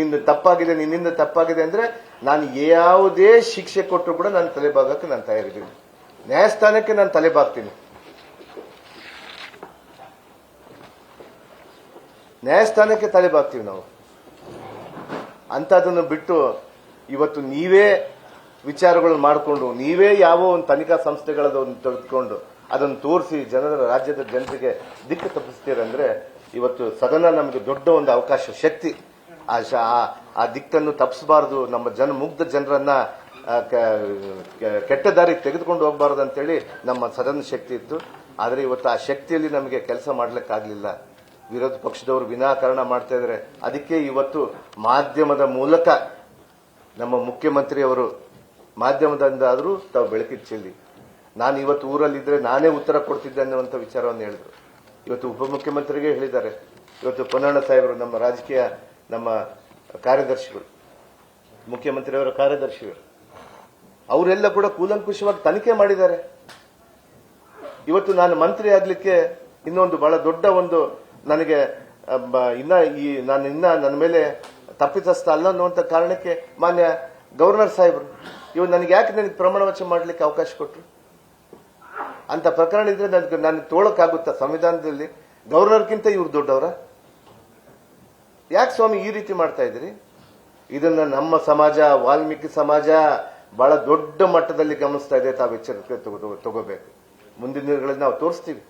ನಿನ್ನಿಂದ ತಪ್ಪಾಗಿದೆ ಅಂದ್ರೆ ನಾನು ಯಾವುದೇ ಶಿಕ್ಷೆ ಕೊಟ್ಟರು ಕೂಡ ನಾನು ತಲೆಬಾಗಕ್ಕೆ ನಾನು ತಯಾರಿದ್ದೀನಿ. ನ್ಯಾಯಸ್ಥಾನಕ್ಕೆ ನಾನು ತಲೆಬಾಗ್ತೀನಿ. ನ್ಯಾಯಸ್ಥಾನಕ್ಕೆ ತಲೆಬಾಗ್ತೀವಿ ನಾವು. ಅಂತದನ್ನು ಬಿಟ್ಟು ಇವತ್ತು ನೀವೇ ವಿಚಾರಗಳನ್ನು ಮಾಡಿಕೊಂಡು, ನೀವೇ ಯಾವ ಒಂದು ತನಿಖಾ ಸಂಸ್ಥೆಗಳದನ್ನು ತೆಗೆದುಕೊಂಡು ಅದನ್ನು ತೋರಿಸಿ ರಾಜ್ಯದ ಜನತೆಗೆ ದಿಕ್ಕು ತಪ್ಪಿಸ್ತೀರಂದ್ರೆ, ಇವತ್ತು ಸದನ ನಮಗೆ ದೊಡ್ಡ ಒಂದು ಅವಕಾಶ, ಶಕ್ತಿ. ಆ ದಿಕ್ಕನ್ನು ತಪ್ಪಿಸಬಾರದು, ನಮ್ಮ ಮುಗ್ಧ ಜನರನ್ನ ಕೆಟ್ಟ ದಾರಿಗೆ ತೆಗೆದುಕೊಂಡು ಹೋಗಬಾರದು ಅಂತೇಳಿ ನಮ್ಮ ಸದನ ಶಕ್ತಿ ಇತ್ತು. ಆದರೆ ಇವತ್ತು ಆ ಶಕ್ತಿಯಲ್ಲಿ ನಮಗೆ ಕೆಲಸ ಮಾಡ್ಲಿಕ್ಕಾಗಲಿಲ್ಲ. ವಿರೋಧ ಪಕ್ಷದವರು ವಿನಾಕಾರಣ ಮಾಡ್ತಾ ಇದ್ದಾರೆ. ಅದಕ್ಕೆ ಇವತ್ತು ಮಾಧ್ಯಮದ ಮೂಲಕ ನಮ್ಮ ಮುಖ್ಯಮಂತ್ರಿಯವರು ಮಾಧ್ಯಮದಿಂದ ಆದರೂ ತಾವು ಬೆಳಕಿಗೆ ಚೆಲ್ಲಿ, ನಾನು ಇವತ್ತು ಊರಲ್ಲಿದ್ದರೆ ನಾನೇ ಉತ್ತರ ಕೊಡ್ತಿದ್ದೆ ಅನ್ನುವಂಥ ವಿಚಾರವನ್ನು ಹೇಳಿದ್ರು. ಇವತ್ತು ಉಪಮುಖ್ಯಮಂತ್ರಿಗೆ ಹೇಳಿದ್ದಾರೆ. ಇವತ್ತು ಪೊನ್ನಣ್ಣ ಸಾಹೇಬರು ನಮ್ಮ ರಾಜಕೀಯ ನಮ್ಮ ಕಾರ್ಯದರ್ಶಿಗಳು, ಮುಖ್ಯಮಂತ್ರಿಯವರ ಕಾರ್ಯದರ್ಶಿಗಳು, ಅವರೆಲ್ಲ ಕೂಡ ಕೂಲಂಕುಷವಾಗಿ ತನಿಖೆ ಮಾಡಿದ್ದಾರೆ. ಇವತ್ತು ನಾನು ಮಂತ್ರಿ ಆಗ್ಲಿಕ್ಕೆ ಇನ್ನೊಂದು ಬಹಳ ದೊಡ್ಡ ಒಂದು ನನಗೆ ನನ್ನ ಮೇಲೆ ತಪ್ಪಿತಸ್ಥ ಅಲ್ಲ ಅನ್ನುವಂಥ ಕಾರಣಕ್ಕೆ ಮಾನ್ಯ ಗವರ್ನರ್ ಸಾಹೇಬರು ಇವತ್ತು ನನಗೆ ಪ್ರಮಾಣ ವಚನ ಮಾಡಲಿಕ್ಕೆ ಅವಕಾಶ ಕೊಟ್ಟರು. ಅಂತ ಪ್ರಕರಣ ಇದ್ರೆ ನನಗೆ ತೋಳಕ್ಕಾಗುತ್ತಾ ಸಂವಿಧಾನದಲ್ಲಿ? ಗವರ್ನರ್ಗಿಂತ ಇವ್ರು ದೊಡ್ಡವರ? ಯಾಕೆ ಸ್ವಾಮಿ ಈ ರೀತಿ ಮಾಡ್ತಾ ಇದ್ದೀರಿ? ಇದನ್ನ ನಮ್ಮ ಸಮಾಜ, ವಾಲ್ಮೀಕಿ ಸಮಾಜ ಬಹಳ ದೊಡ್ಡ ಮಟ್ಟದಲ್ಲಿ ಗಮನಿಸ್ತಾ ಇದೆ. ತಾವು ಎಚ್ಚರಿಕೆ ತಗೋಬೇಕು. ಮುಂದಿನ ದಿನಗಳಲ್ಲಿ ನಾವು ತೋರಿಸ್ತೀವಿ.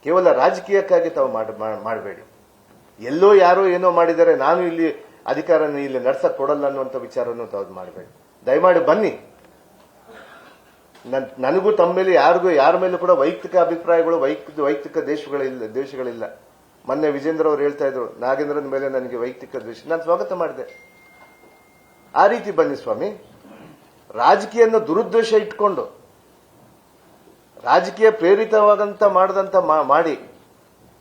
ಕೇವಲ ರಾಜಕೀಯಕ್ಕಾಗಿ ತಾವು ಮಾಡಬೇಡಿ. ಎಲ್ಲೋ ಯಾರೋ ಏನೋ ಮಾಡಿದರೆ ನಾನು ಇಲ್ಲಿ ಅಧಿಕಾರನ ಇಲ್ಲಿ ನಡ್ಸಕ್ ಕೊಡಲ್ಲ ಅನ್ನುವಂಥ ವಿಚಾರವನ್ನು ತಾವು ಮಾಡಬೇಡಿ. ದಯಮಾಡಿ ಬನ್ನಿ. ನನಗೂ ತಮ್ಮ ಮೇಲೆ ಯಾರ ಮೇಲೂ ಕೂಡ ವೈಯಕ್ತಿಕ ಅಭಿಪ್ರಾಯಗಳು, ವೈಯಕ್ತಿಕ ದ್ವೇಷಗಳಿಲ್ಲ. ಮೊನ್ನೆ ವಿಜೇಂದ್ರ ಅವರು ಹೇಳ್ತಾ ಇದ್ರು, ನಾಗೇಂದ್ರನ ಮೇಲೆ ನನಗೆ ವೈಯಕ್ತಿಕ ದ್ವೇಷ. ನಾನು ಸ್ವಾಗತ ಮಾಡಿದೆ. ಆ ರೀತಿ ಬನ್ನಿ ಸ್ವಾಮಿ. ರಾಜಕೀಯನ ದುರುದ್ದೇಶ ಇಟ್ಕೊಂಡು, ರಾಜಕೀಯ ಪ್ರೇರಿತವಾದಂತ ಮಾಡಿ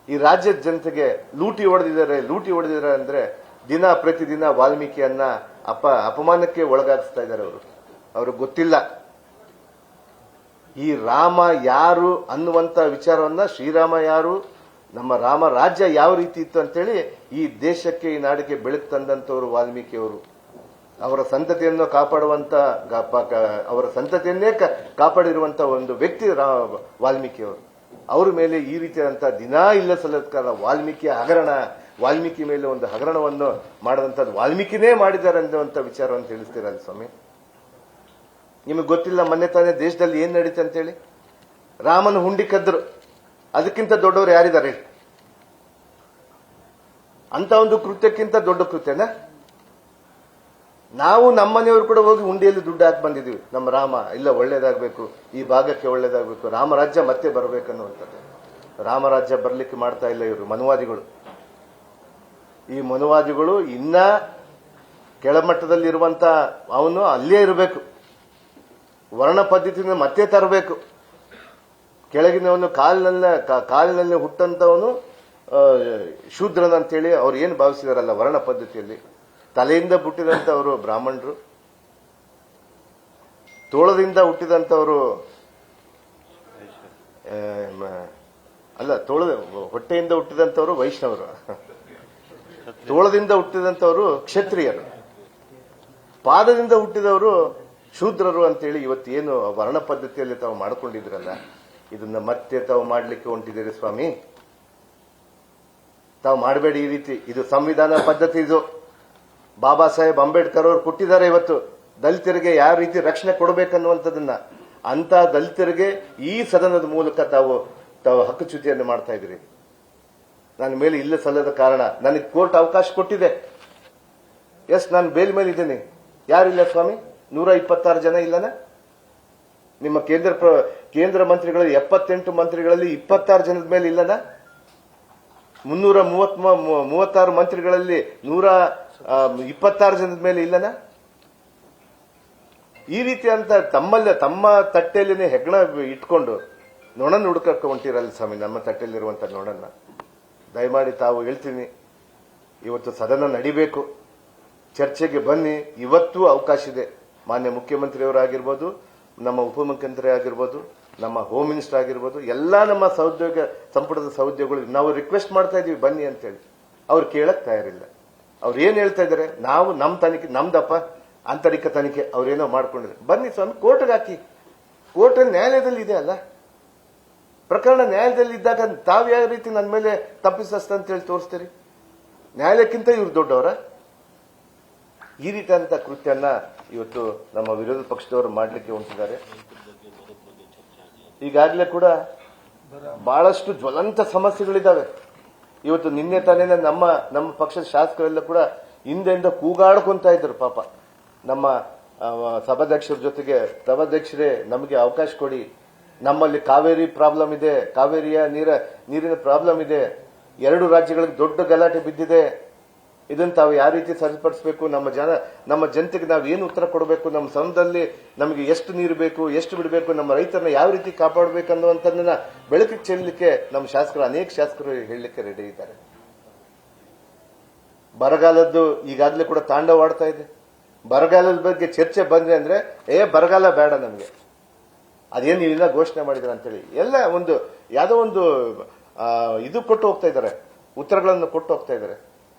ಈ ರಾಜ್ಯದ ಜನತೆಗೆ ಲೂಟಿ ಹೊಡೆದಿದ್ದಾರೆ ಅಂದ್ರೆ ಪ್ರತಿದಿನ ವಾಲ್ಮೀಕಿಯನ್ನ ಅಪಮಾನಕ್ಕೆ ಒಳಗಾಗಿಸ್ತಾ ಇದ್ದಾರೆ. ಅವ್ರಿಗೆ ಗೊತ್ತಿಲ್ಲ ಈ ರಾಮ ಯಾರು ಅನ್ನುವಂತ ವಿಚಾರವನ್ನ, ಶ್ರೀರಾಮ ಯಾರು, ನಮ್ಮ ರಾಮ ರಾಜ್ಯ ಯಾವ ರೀತಿ ಇತ್ತು ಅಂತೇಳಿ ಈ ದೇಶಕ್ಕೆ, ಈ ನಾಡಿಗೆ ಬೆಳಕು ತಂದಂತವರು ವಾಲ್ಮೀಕಿಯವರು. ಅವರ ಸಂತತಿಯನ್ನು ಅವರ ಸಂತತಿಯನ್ನೇ ಕಾಪಾಡಿರುವಂತ ಒಂದು ವ್ಯಕ್ತಿ ವಾಲ್ಮೀಕಿಯವರು. ಅವರ ಮೇಲೆ ಈ ರೀತಿಯಾದಂತಹ ದಿನಾ ಇಲ್ಲ ಸಲ್ಲದ ವಾಲ್ಮೀಕಿ ಮೇಲೆ ಒಂದು ಹಗರಣವನ್ನು ಮಾಡದಂತದ್ದು ವಾಲ್ಮೀಕಿನೇ ಮಾಡಿದ್ದಾರೆ ಅನ್ನುವಂಥ ವಿಚಾರವನ್ನು ತಿಳಿಸ್ತೀರಲ್ಲ ಸ್ವಾಮಿ. ನಿಮಗೆ ಗೊತ್ತಿಲ್ಲ ಮೊನ್ನೆ ತಾನೇ ದೇಶದಲ್ಲಿ ಏನ್ ನಡೀತು ಅಂತೇಳಿ? ರಾಮನ ಹುಂಡಿ ಕದ್ರು. ಅದಕ್ಕಿಂತ ದೊಡ್ಡವರು ಯಾರಿದ್ದಾರೆ? ಅಂತ ಒಂದು ಕೃತ್ಯಕ್ಕಿಂತ ದೊಡ್ಡ ಕೃತ್ಯನ ನಾವು ನಮ್ಮನೆಯವರು ಕೂಡ ಹೋಗಿ ಹುಂಡಿಯಲ್ಲಿ ದುಡ್ಡು ಹಾಕಿ ಬಂದಿದ್ದೀವಿ. ನಮ್ಮ ರಾಮ ಇಲ್ಲ ಒಳ್ಳೇದಾಗಬೇಕು, ಈ ಭಾಗಕ್ಕೆ ಒಳ್ಳೇದಾಗಬೇಕು, ರಾಮರಾಜ್ಯ ಮತ್ತೆ ಬರಬೇಕನ್ನುವಂಥದ್ದು. ರಾಮರಾಜ್ಯ ಬರಲಿಕ್ಕೆ ಮಾಡ್ತಾ ಇಲ್ಲ ಇವರು ಮನುವಾದಿಗಳು. ಈ ಮನುವಾದಿಗಳು ಇನ್ನ ಕೆಳಮಟ್ಟದಲ್ಲಿರುವಂತ ಅವನು ಅಲ್ಲೇ ಇರಬೇಕು. ವರ್ಣ ಪದ್ಧತಿನ ಮತ್ತೆ ತರಬೇಕು. ಕೆಳಗಿನವನು ಕಾಲಿನಲ್ಲಿ ಹುಟ್ಟಂತವನು ಶೂದ್ರನಂತೇಳಿ ಅವ್ರು ಏನು ಭಾವಿಸಿದಾರಲ್ಲ ವರ್ಣ ಪದ್ಧತಿಯಲ್ಲಿ. ತಲೆಯಿಂದ ಹುಟ್ಟಿದಂತವರು ಬ್ರಾಹ್ಮಣರು, ತೋಳದಿಂದ ಹುಟ್ಟಿದಂತವರು ಅಲ್ಲ, ಹೊಟ್ಟೆಯಿಂದ ಹುಟ್ಟಿದಂಥವರು ವೈಷ್ಣವರು, ತೋಳದಿಂದ ಹುಟ್ಟಿದಂಥವರು ಕ್ಷತ್ರಿಯರು, ಪಾದದಿಂದ ಹುಟ್ಟಿದವರು ಶೂದ್ರರು ಅಂತೇಳಿ ಇವತ್ತೇನು ವರ್ಣ ಪದ್ಧತಿಯಲ್ಲಿ ತಾವು ಮಾಡಿಕೊಂಡಿದ್ರಲ್ಲ, ಇದನ್ನ ಮತ್ತೆ ತಾವು ಮಾಡಲಿಕ್ಕೆ ಹೊಂಟಿದ್ದೀರಿ ಸ್ವಾಮಿ. ತಾವು ಮಾಡಬೇಡಿ ಈ ರೀತಿ. ಇದು ಸಂವಿಧಾನ ಪದ್ಧತಿ. ಇದು ಬಾಬಾ ಸಾಹೇಬ್ ಅಂಬೇಡ್ಕರ್ ಅವರು ಕೊಟ್ಟಿದ್ದಾರೆ. ಇವತ್ತು ದಲಿತರಿಗೆ ಯಾವ ರೀತಿ ರಕ್ಷಣೆ ಕೊಡಬೇಕನ್ನುವಂಥದ್ದನ್ನ, ಅಂತ ದಲಿತರಿಗೆ ಈ ಸದನದ ಮೂಲಕ ತಾವು ಹಕ್ಕುಚ್ಯುತಿಯನ್ನು ಮಾಡ್ತಾ ಇದ್ದೀರಿ. ನನ್ನ ಮೇಲೆ ಇಲ್ಲ ಸಲ್ಲದ ಕಾರಣ ನನಗೆ ಕೋರ್ಟ್ ಅವಕಾಶ ಕೊಟ್ಟಿದೆ. ಎಸ್, ನಾನು ಬೇಲ್ ಮೇಲೆ ಇದ್ದೀನಿ. ಯಾರಿಲ್ಲ ಸ್ವಾಮಿ? 126 ಜನ ಇಲ್ಲನ? ನಿಮ್ಮ ಕೇಂದ್ರ ಮಂತ್ರಿಗಳಲ್ಲಿ 78 ಮಂತ್ರಿಗಳಲ್ಲಿ 26 ಜನದ ಮೇಲೆ ಇಲ್ಲನ? 336 ಮಂತ್ರಿಗಳಲ್ಲಿ 126 ಜನದ ಮೇಲೆ ಇಲ್ಲನ? ಈ ರೀತಿ ಅಂತ ತಮ್ಮ ತಟ್ಟೆಯಲ್ಲಿ ಹೆಗ್ಣ ಇಟ್ಕೊಂಡು ನೊಣನ ಹುಡುಕಕ್ಕೆ ಹೊಂಟಿರಲ್ಲ ಸ್ವಾಮಿ, ನಮ್ಮ ತಟ್ಟೆಯಲ್ಲಿರುವಂತ ನೊಣನ್ನ. ದಯಮಾಡಿ ತಾವು ಹೇಳ್ತೀನಿ, ಇವತ್ತು ಸದನ ನಡಿಬೇಕು, ಚರ್ಚೆಗೆ ಬನ್ನಿ. ಇವತ್ತು ಅವಕಾಶ ಇದೆ. ಮಾನ್ಯ ಮುಖ್ಯಮಂತ್ರಿಯವರಾಗಿರ್ಬೋದು, ನಮ್ಮ ಉಪಮುಖ್ಯಮಂತ್ರಿ ಆಗಿರ್ಬೋದು, ನಮ್ಮ ಹೋಮ್ ಮಿನಿಸ್ಟರ್ ಆಗಿರ್ಬೋದು, ಎಲ್ಲಾ ನಮ್ಮ ಸಂಪುಟದ ಸಹೋದ್ಯೋಗಿಗಳು ನಾವು ರಿಕ್ವೆಸ್ಟ್ ಮಾಡ್ತಾ ಇದೀವಿ ಬನ್ನಿ ಅಂತೇಳಿ. ಅವ್ರು ಕೇಳಕ್ ತಯಾರಿಲ್ಲ. ಅವ್ರು ಏನ್ ಹೇಳ್ತಾ ಇದಾರೆ, ನಾವು ನಮ್ಮ ತನಿಖೆ, ನಮ್ದಪ್ಪ ಆಂತರಿಕ ತನಿಖೆ, ಅವ್ರೇನೋ ಮಾಡ್ಕೊಂಡಿದ್ದಾರೆ. ಬನ್ನಿ ಸ್ವಾಮಿ, ಕೋರ್ಟ್ಗೆ ಹಾಕಿ. ಕೋರ್ಟ್ ನ್ಯಾಯಾಲಯದಲ್ಲಿ ಇದೆ ಅಲ್ಲ, ಪ್ರಕರಣ ನ್ಯಾಯಾಲಯದಲ್ಲಿ ಇದ್ದಾಗ ತಾವು ಯಾವ ರೀತಿ ನನ್ನ ಮೇಲೆ ತಪ್ಪಿಸಸ್ತ ಅಂತ ಹೇಳಿ ತೋರಿಸ್ತೀರಿ? ನ್ಯಾಯಾಲಯಕ್ಕಿಂತ ಇವ್ರು ದೊಡ್ಡವರ? ಈ ರೀತಿಯಂತ ಕೃತ್ಯನ್ನ ಇವತ್ತು ನಮ್ಮ ವಿರೋಧ ಪಕ್ಷದವರು ಮಾಡಲಿಕ್ಕೆ ಹೊಂಟಿದ್ದಾರೆ. ಈಗಾಗಲೇ ಕೂಡ ಬಹಳಷ್ಟು ಜ್ವಲಂತ ಸಮಸ್ಯೆಗಳಿದ್ದಾವೆ. ಇವತ್ತು ನಿನ್ನೆ ತಾನೇ ನಮ್ಮ ಪಕ್ಷದ ಶಾಸಕರೆಲ್ಲ ಕೂಡ ಹಿಂದೆಯಿಂದ ಕೂಗಾಡ್ಕೊಂತ ಇದ್ರು. ಪಾಪ ನಮ್ಮ ಸಭಾಧ್ಯಕ್ಷರ ಜೊತೆಗೆ, ಸಭಾಧ್ಯಕ್ಷರೇ ನಮಗೆ ಅವಕಾಶ ಕೊಡಿ, ನಮ್ಮಲ್ಲಿ ಕಾವೇರಿ ಪ್ರಾಬ್ಲಮ್ ಇದೆ, ಕಾವೇರಿಯ ನೀರಿನ ಪ್ರಾಬ್ಲಮ್ ಇದೆ, 2 ರಾಜ್ಯಗಳಿಗೆ ದೊಡ್ಡ ಗಲಾಟೆ ಬಿದ್ದಿದೆ. ಇದನ್ನು ತಾವು ಯಾವ ರೀತಿ ಸರಿಪಡಿಸಬೇಕು, ನಮ್ಮ ಜನತೆಗೆ ನಾವು ಏನು ಉತ್ತರ ಕೊಡಬೇಕು, ನಮ್ಮ ಸಮಯದಲ್ಲಿ ನಮಗೆ ಎಷ್ಟು ನೀರು ಬೇಕು, ಎಷ್ಟು ಬಿಡಬೇಕು, ನಮ್ಮ ರೈತರನ್ನ ಯಾವ ರೀತಿ ಕಾಪಾಡಬೇಕು ಅನ್ನುವಂಥದ್ದನ್ನ ಬೆಳಕಿಗೆ ಚೆಲ್ಲಲಿಕ್ಕೆ ನಮ್ಮ ಶಾಸಕರು, ಅನೇಕ ಶಾಸಕರು ಹೇಳಲಿಕ್ಕೆ ರೆಡಿ ಇದ್ದಾರೆ. ಬರಗಾಲದ್ದು ಈಗಾಗಲೇ ಕೂಡ ತಾಂಡವಾಡ್ತಾ ಇದೆ. ಬರಗಾಲದ ಬಗ್ಗೆ ಚರ್ಚೆ ಬಂದ್ರೆ ಅಂದ್ರೆ ಬರಗಾಲ ಬೇಡ ನಮಗೆ, ಅದೇನು ನೀವೆಲ್ಲ ಘೋಷಣೆ ಮಾಡಿದ್ರೆ ಅಂತೇಳಿ ಎಲ್ಲ ಯಾವುದೋ ಒಂದು ಇದು ಕೊಟ್ಟು ಹೋಗ್ತಾ ಇದ್ದಾರೆ, ಉತ್ತರಗಳನ್ನು ಕೊಟ್ಟು ಹೋಗ್ತಾ ಇದ್ದಾರೆ.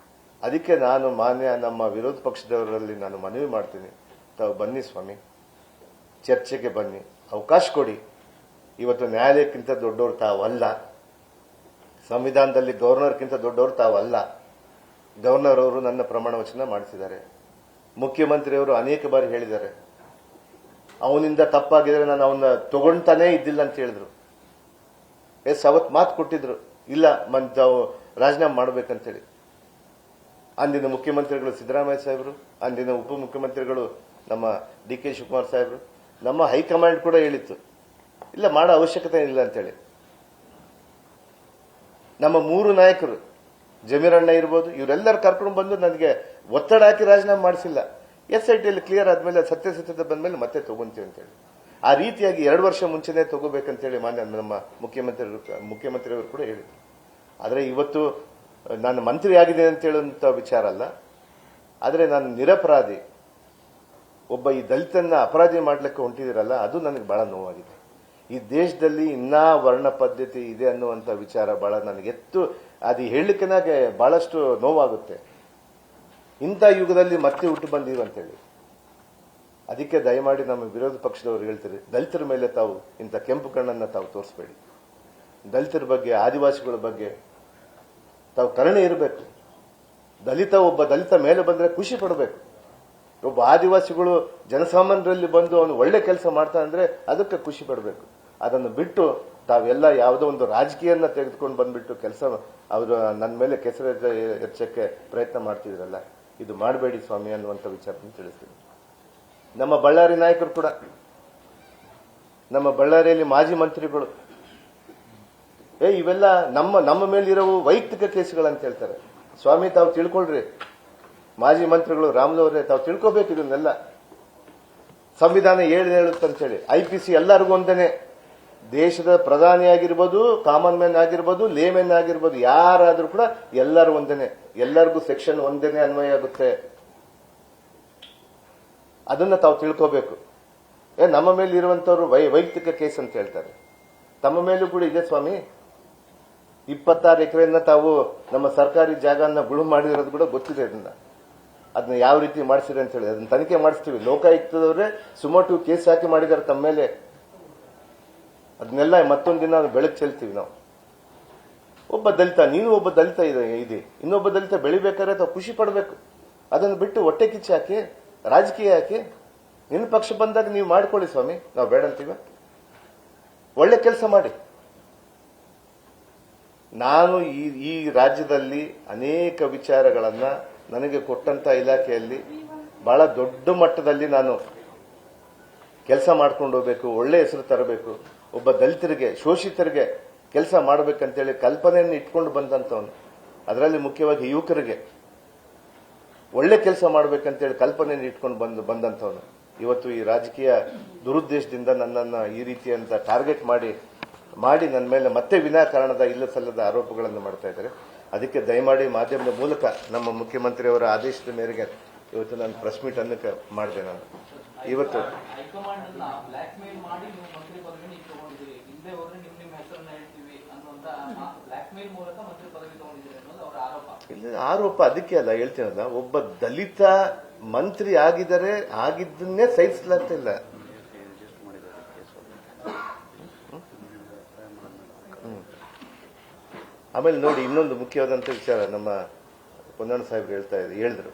ಅದಕ್ಕೆ ನಾನು ಮಾನ್ಯ ನಮ್ಮ ವಿರೋಧ ಪಕ್ಷದವರಲ್ಲಿ ನಾನು ಮನವಿ ಮಾಡ್ತೀನಿ, ತಾವು ಬನ್ನಿ ಸ್ವಾಮಿ, ಚರ್ಚೆಗೆ ಬನ್ನಿ, ಅವಕಾಶ ಕೊಡಿ. ಇವತ್ತು ನ್ಯಾಯಾಲಯಕ್ಕಿಂತ ದೊಡ್ಡವರು ತಾವಲ್ಲ, ಸಂವಿಧಾನದಲ್ಲಿ ಗವರ್ನರ್ಗಿಂತ ದೊಡ್ಡವರು ತಾವಲ್ಲ. ಗವರ್ನರ್ ಅವರು ನನ್ನ ಪ್ರಮಾಣ ವಚನ ಮಾಡಿಸಿದ್ದಾರೆ. ಮುಖ್ಯಮಂತ್ರಿಯವರು ಅನೇಕ ಬಾರಿ ಹೇಳಿದ್ದಾರೆ, ಅವನಿಂದ ತಪ್ಪಾಗಿದ್ರೆ ನಾನು ಅವನ್ನ ತಗೊಂತಾನೇ ಇದ್ದಿಲ್ಲ ಅಂತ ಹೇಳಿದ್ರು. ಅವತ್ತು ಮಾತು ಕೊಟ್ಟಿದ್ರು, ಇಲ್ಲ ರಾಜೀನಾಮೆ ಮಾಡಬೇಕಂತೇಳಿ. ಅಂದಿನ ಮುಖ್ಯಮಂತ್ರಿಗಳು ಸಿದ್ದರಾಮಯ್ಯ ಸಾಹೇಬರು, ಅಂದಿನ ಉಪಮುಖ್ಯಮಂತ್ರಿಗಳು ನಮ್ಮ DK ಶಿವಕುಮಾರ್ ಸಾಹೇಬರು, ನಮ್ಮ ಹೈಕಮಾಂಡ್ ಕೂಡ ಹೇಳಿತ್ತು, ಇಲ್ಲ ಮಾಡೋ ಅವಶ್ಯಕತೆ ಇಲ್ಲ ಅಂತೇಳಿ. ನಮ್ಮ 3 ನಾಯಕರು, ಜಮೀರಣ್ಣ ಇರ್ಬೋದು, ಇವರೆಲ್ಲರೂ ಕರ್ಕೊಂಡು ಬಂದು ನನಗೆ ಒತ್ತಡ ಹಾಕಿ ರಾಜೀನಾಮೆ ಮಾಡಿಸಿಲ್ಲ. SITಯಲ್ಲಿ ಕ್ಲಿಯರ್ ಆದ್ಮೇಲೆ ಸತ್ಯತೆ ಬಂದ್ಮೇಲೆ ಮತ್ತೆ ತಗೊಂತೀವಿ ಅಂತೇಳಿ. ಆ ರೀತಿಯಾಗಿ 2 ವರ್ಷ ಮುಂಚೆನೆ ತಗೋಬೇಕಂತೇಳಿ ಮಾನ್ಯ ನಮ್ಮ ಮುಖ್ಯಮಂತ್ರಿಯವರು ಕೂಡ ಹೇಳಿದ್ರು. ಆದರೆ ಇವತ್ತು ನಾನು ಮಂತ್ರಿ ಆಗಿದೆ ಅಂತ ಹೇಳುವಂತ ವಿಚಾರ ಅಲ್ಲ, ಆದರೆ ನಾನು ನಿರಪರಾಧಿ, ಒಬ್ಬ ಈ ದಲಿತನ್ನ ಅಪರಾಧಿ ಮಾಡ್ಲಿಕ್ಕೆ ಹೊಂಟಿದಿರಲ್ಲ, ಅದು ನನಗೆ ಬಹಳ ನೋವಾಗಿದೆ. ಈ ದೇಶದಲ್ಲಿ ಇನ್ನೂ ವರ್ಣ ಪದ್ಧತಿ ಇದೆ ಅನ್ನುವಂಥ ವಿಚಾರ ಬಹಳ ನನಗೆ ಅದು ಹೇಳಲಿಕ್ಕೆ ಬಹಳಷ್ಟು ನೋವಾಗುತ್ತೆ. ಇಂಥ ಯುಗದಲ್ಲಿ ಮತ್ತೆ ಹುಟ್ಟು ಬಂದೀವಿ ಅಂತೇಳಿ. ಅದಕ್ಕೆ ದಯಮಾಡಿ ನಮ್ಮ ವಿರೋಧ ಪಕ್ಷದವರು ಹೇಳ್ತಾರೆ, ದಲಿತರ ಮೇಲೆ ತಾವು ಇಂಥ ಕೆಂಪು ಕಣ್ಣನ್ನ ತಾವು ತೋರಿಸಬೇಡಿ. ದಲಿತರ ಬಗ್ಗೆ, ಆದಿವಾಸಿಗಳ ಬಗ್ಗೆ ತಾವು ಕರುಣೆ ಇರಬೇಕು. ಒಬ್ಬ ದಲಿತ ಮೇಲೆ ಬಂದ್ರೆ ಖುಷಿ ಪಡಬೇಕು. ಒಬ್ಬ ಆದಿವಾಸಿಗಳು ಜನಸಾಮಾನ್ಯರಲ್ಲಿ ಬಂದು ಅವನು ಒಳ್ಳೆ ಕೆಲಸ ಮಾಡ್ತಾನೆ ಅಂದ್ರೆ ಅದಕ್ಕೆ ಖುಷಿ ಪಡಬೇಕು. ಅದನ್ನು ಬಿಟ್ಟು ತಾವೆಲ್ಲ ಯಾವುದೋ ಒಂದು ರಾಜಕೀಯನ ತೆಗೆದುಕೊಂಡು ಬಂದ್ಬಿಟ್ಟು ಕೆಲಸ ಅವರು ನನ್ನ ಮೇಲೆ ಕೆಸರು ಎಚ್ಚಕ್ಕೆ ಪ್ರಯತ್ನ ಮಾಡ್ತಿದ್ರಲ್ಲ, ಇದು ಮಾಡಬೇಡಿ ಸ್ವಾಮಿ ಅನ್ನುವಂಥ ವಿಚಾರವನ್ನು ತಿಳಿಸ್ತೀನಿ. ನಮ್ಮ ಬಳ್ಳಾರಿ ನಾಯಕರು ಕೂಡ, ನಮ್ಮ ಬಳ್ಳಾರಿಯಲ್ಲಿ ಮಾಜಿ ಮಂತ್ರಿಗಳು, ಇವೆಲ್ಲ ನಮ್ಮ ಮೇಲಿರೋ ವೈಯಕ್ತಿಕ ಕೇಸುಗಳಂತ ಹೇಳ್ತಾರೆ. ಸ್ವಾಮಿ ತಾವು ತಿಳ್ಕೊಳ್ರಿ, ಮಾಜಿ ಮಂತ್ರಿಗಳು ರಾಮುಲವರೇ ತಾವು ತಿಳ್ಕೋಬೇಕು ಇದನ್ನೆಲ್ಲ. ಸಂವಿಧಾನ ಹೇಳುತ್ತಂತೇಳಿ IPC ಎಲ್ಲರಿಗೂ ಒಂದೇನೆ. ದೇಶದ ಪ್ರಧಾನಿ ಆಗಿರ್ಬೋದು, ಕಾಮನ್ ಮ್ಯಾನ್ ಆಗಿರ್ಬೋದು, ಲೇಮೆನ್ ಆಗಿರ್ಬೋದು, ಯಾರಾದ್ರೂ ಕೂಡ ಎಲ್ಲರೂ ಒಂದೇನೆ. ಎಲ್ಲರಿಗೂ ಸೆಕ್ಷನ್ ಒಂದೇನೆ ಅನ್ವಯ ಆಗುತ್ತೆ. ಅದನ್ನ ತಾವು ತಿಳ್ಕೋಬೇಕು. ನಮ್ಮ ಮೇಲೆ ಇರುವಂತವ್ರು ವೈಯಕ್ತಿಕ ಕೇಸ್ ಅಂತ ಹೇಳ್ತಾರೆ. ತಮ್ಮ ಮೇಲೂ ಕೂಡ ಇದೆ ಸ್ವಾಮಿ. 26 ಎಕರೆಯನ್ನ ತಾವು ನಮ್ಮ ಸರ್ಕಾರಿ ಜಾಗನ ಗುಳು ಮಾಡಿರೋದು ಕೂಡ ಗೊತ್ತಿದೆ. ಅದನ್ನ ಯಾವ ರೀತಿ ಮಾಡಿಸಿರಿ ಅಂತ ಹೇಳಿ ಅದನ್ನ ತನಿಖೆ ಮಾಡಿಸ್ತೀವಿ. ಲೋಕಾಯುಕ್ತದವರೇ ಸುಮೋಟು ಕೇಸ್ ಹಾಕಿ ಮಾಡಿದ್ದಾರೆ ತಮ್ಮ ಮೇಲೆ. ಅದನ್ನೆಲ್ಲ ಮತ್ತೊಂದು ದಿನ ಬೆಳಕು ಚೆಲ್ತೀವಿ ನಾವು. ಒಬ್ಬ ದಲಿತ, ನೀನು ಒಬ್ಬ ದಲಿತ ಇದೆ, ಇನ್ನೊಬ್ಬ ದಲಿತ ಬೆಳಿಬೇಕಾದ್ರೆ ತಾವು ಖುಷಿ ಪಡಬೇಕು. ಅದನ್ನು ಬಿಟ್ಟು ಹೊಟ್ಟೆ ಕಿಚ್ಚಿ ಹಾಕಿ ರಾಜಕೀಯ ಹಾಕಿ ನಿನ್ನ ಪಕ್ಷ ಬಂದಾಗ ನೀವು ಮಾಡ್ಕೊಳ್ಳಿ ಸ್ವಾಮಿ, ನಾವು ಬೇಡ ಅಂತೀವ. ಒಳ್ಳೆ ಕೆಲಸ ಮಾಡಿ. ನಾನು ಈ ರಾಜ್ಯದಲ್ಲಿ ಅನೇಕ ವಿಚಾರಗಳನ್ನ ನನಗೆ ಕೊಟ್ಟಂತ ಇಲಾಖೆಯಲ್ಲಿ ಬಹಳ ದೊಡ್ಡ ಮಟ್ಟದಲ್ಲಿ ನಾನು ಕೆಲಸ ಮಾಡ್ಕೊಂಡು ಹೋಗ್ಬೇಕು, ಒಳ್ಳೆ ಹೆಸರು ತರಬೇಕು, ಒಬ್ಬ ದಲಿತರಿಗೆ ಶೋಷಿತರಿಗೆ ಕೆಲಸ ಮಾಡಬೇಕಂತೇಳಿ ಕಲ್ಪನೆಯನ್ನು ಇಟ್ಕೊಂಡು ಬಂದಂತವನು. ಅದರಲ್ಲಿ ಮುಖ್ಯವಾಗಿ ಯುವಕರಿಗೆ ಒಳ್ಳೆ ಕೆಲಸ ಮಾಡಬೇಕಂತೇಳಿ ಕಲ್ಪನೆಯನ್ನು ಇಟ್ಕೊಂಡು ಬಂದಂತವನು. ಇವತ್ತು ಈ ರಾಜಕೀಯ ದುರುದ್ದೇಶದಿಂದ ನನ್ನನ್ನು ಈ ರೀತಿಯಂತ ಟಾರ್ಗೆಟ್ ಮಾಡಿ ನನ್ನ ಮೇಲೆ ಮತ್ತೆ ವಿನಾಕಾರಣದ ಇಲ್ಲ ಸಲ್ಲದ ಆರೋಪಗಳನ್ನು ಮಾಡ್ತಾ ಇದ್ದಾರೆ. ಅದಕ್ಕೆ ದಯಮಾಡಿ ಮಾಧ್ಯಮದ ಮೂಲಕ ನಮ್ಮ ಮುಖ್ಯಮಂತ್ರಿಯವರ ಆದೇಶದ ಮೇರೆಗೆ ಇವತ್ತು ನಾನು ಪ್ರೆಸ್ ಮೀಟ್ ಅನ್ನಕ್ಕೆ ಮಾಡಿದೆ. ನಾನು ಇವತ್ತು ಆರೋಪ ಅದಕ್ಕೆ ಅಲ್ಲ ಹೇಳ್ತೀನಲ್ಲ, ಒಬ್ಬ ದಲಿತ ಮಂತ್ರಿ ಆಗಿದ್ದನ್ನೇ ಸಹಿಸಲಾಗ್ತಿಲ್ಲ. ಆಮೇಲೆ ನೋಡಿ, ಇನ್ನೊಂದು ಮುಖ್ಯವಾದಂತ ವಿಚಾರ ನಮ್ಮ ಪೊನ್ನಣ್ಣ ಸಾಹೇಬ್ರು ಹೇಳಿದ್ರು.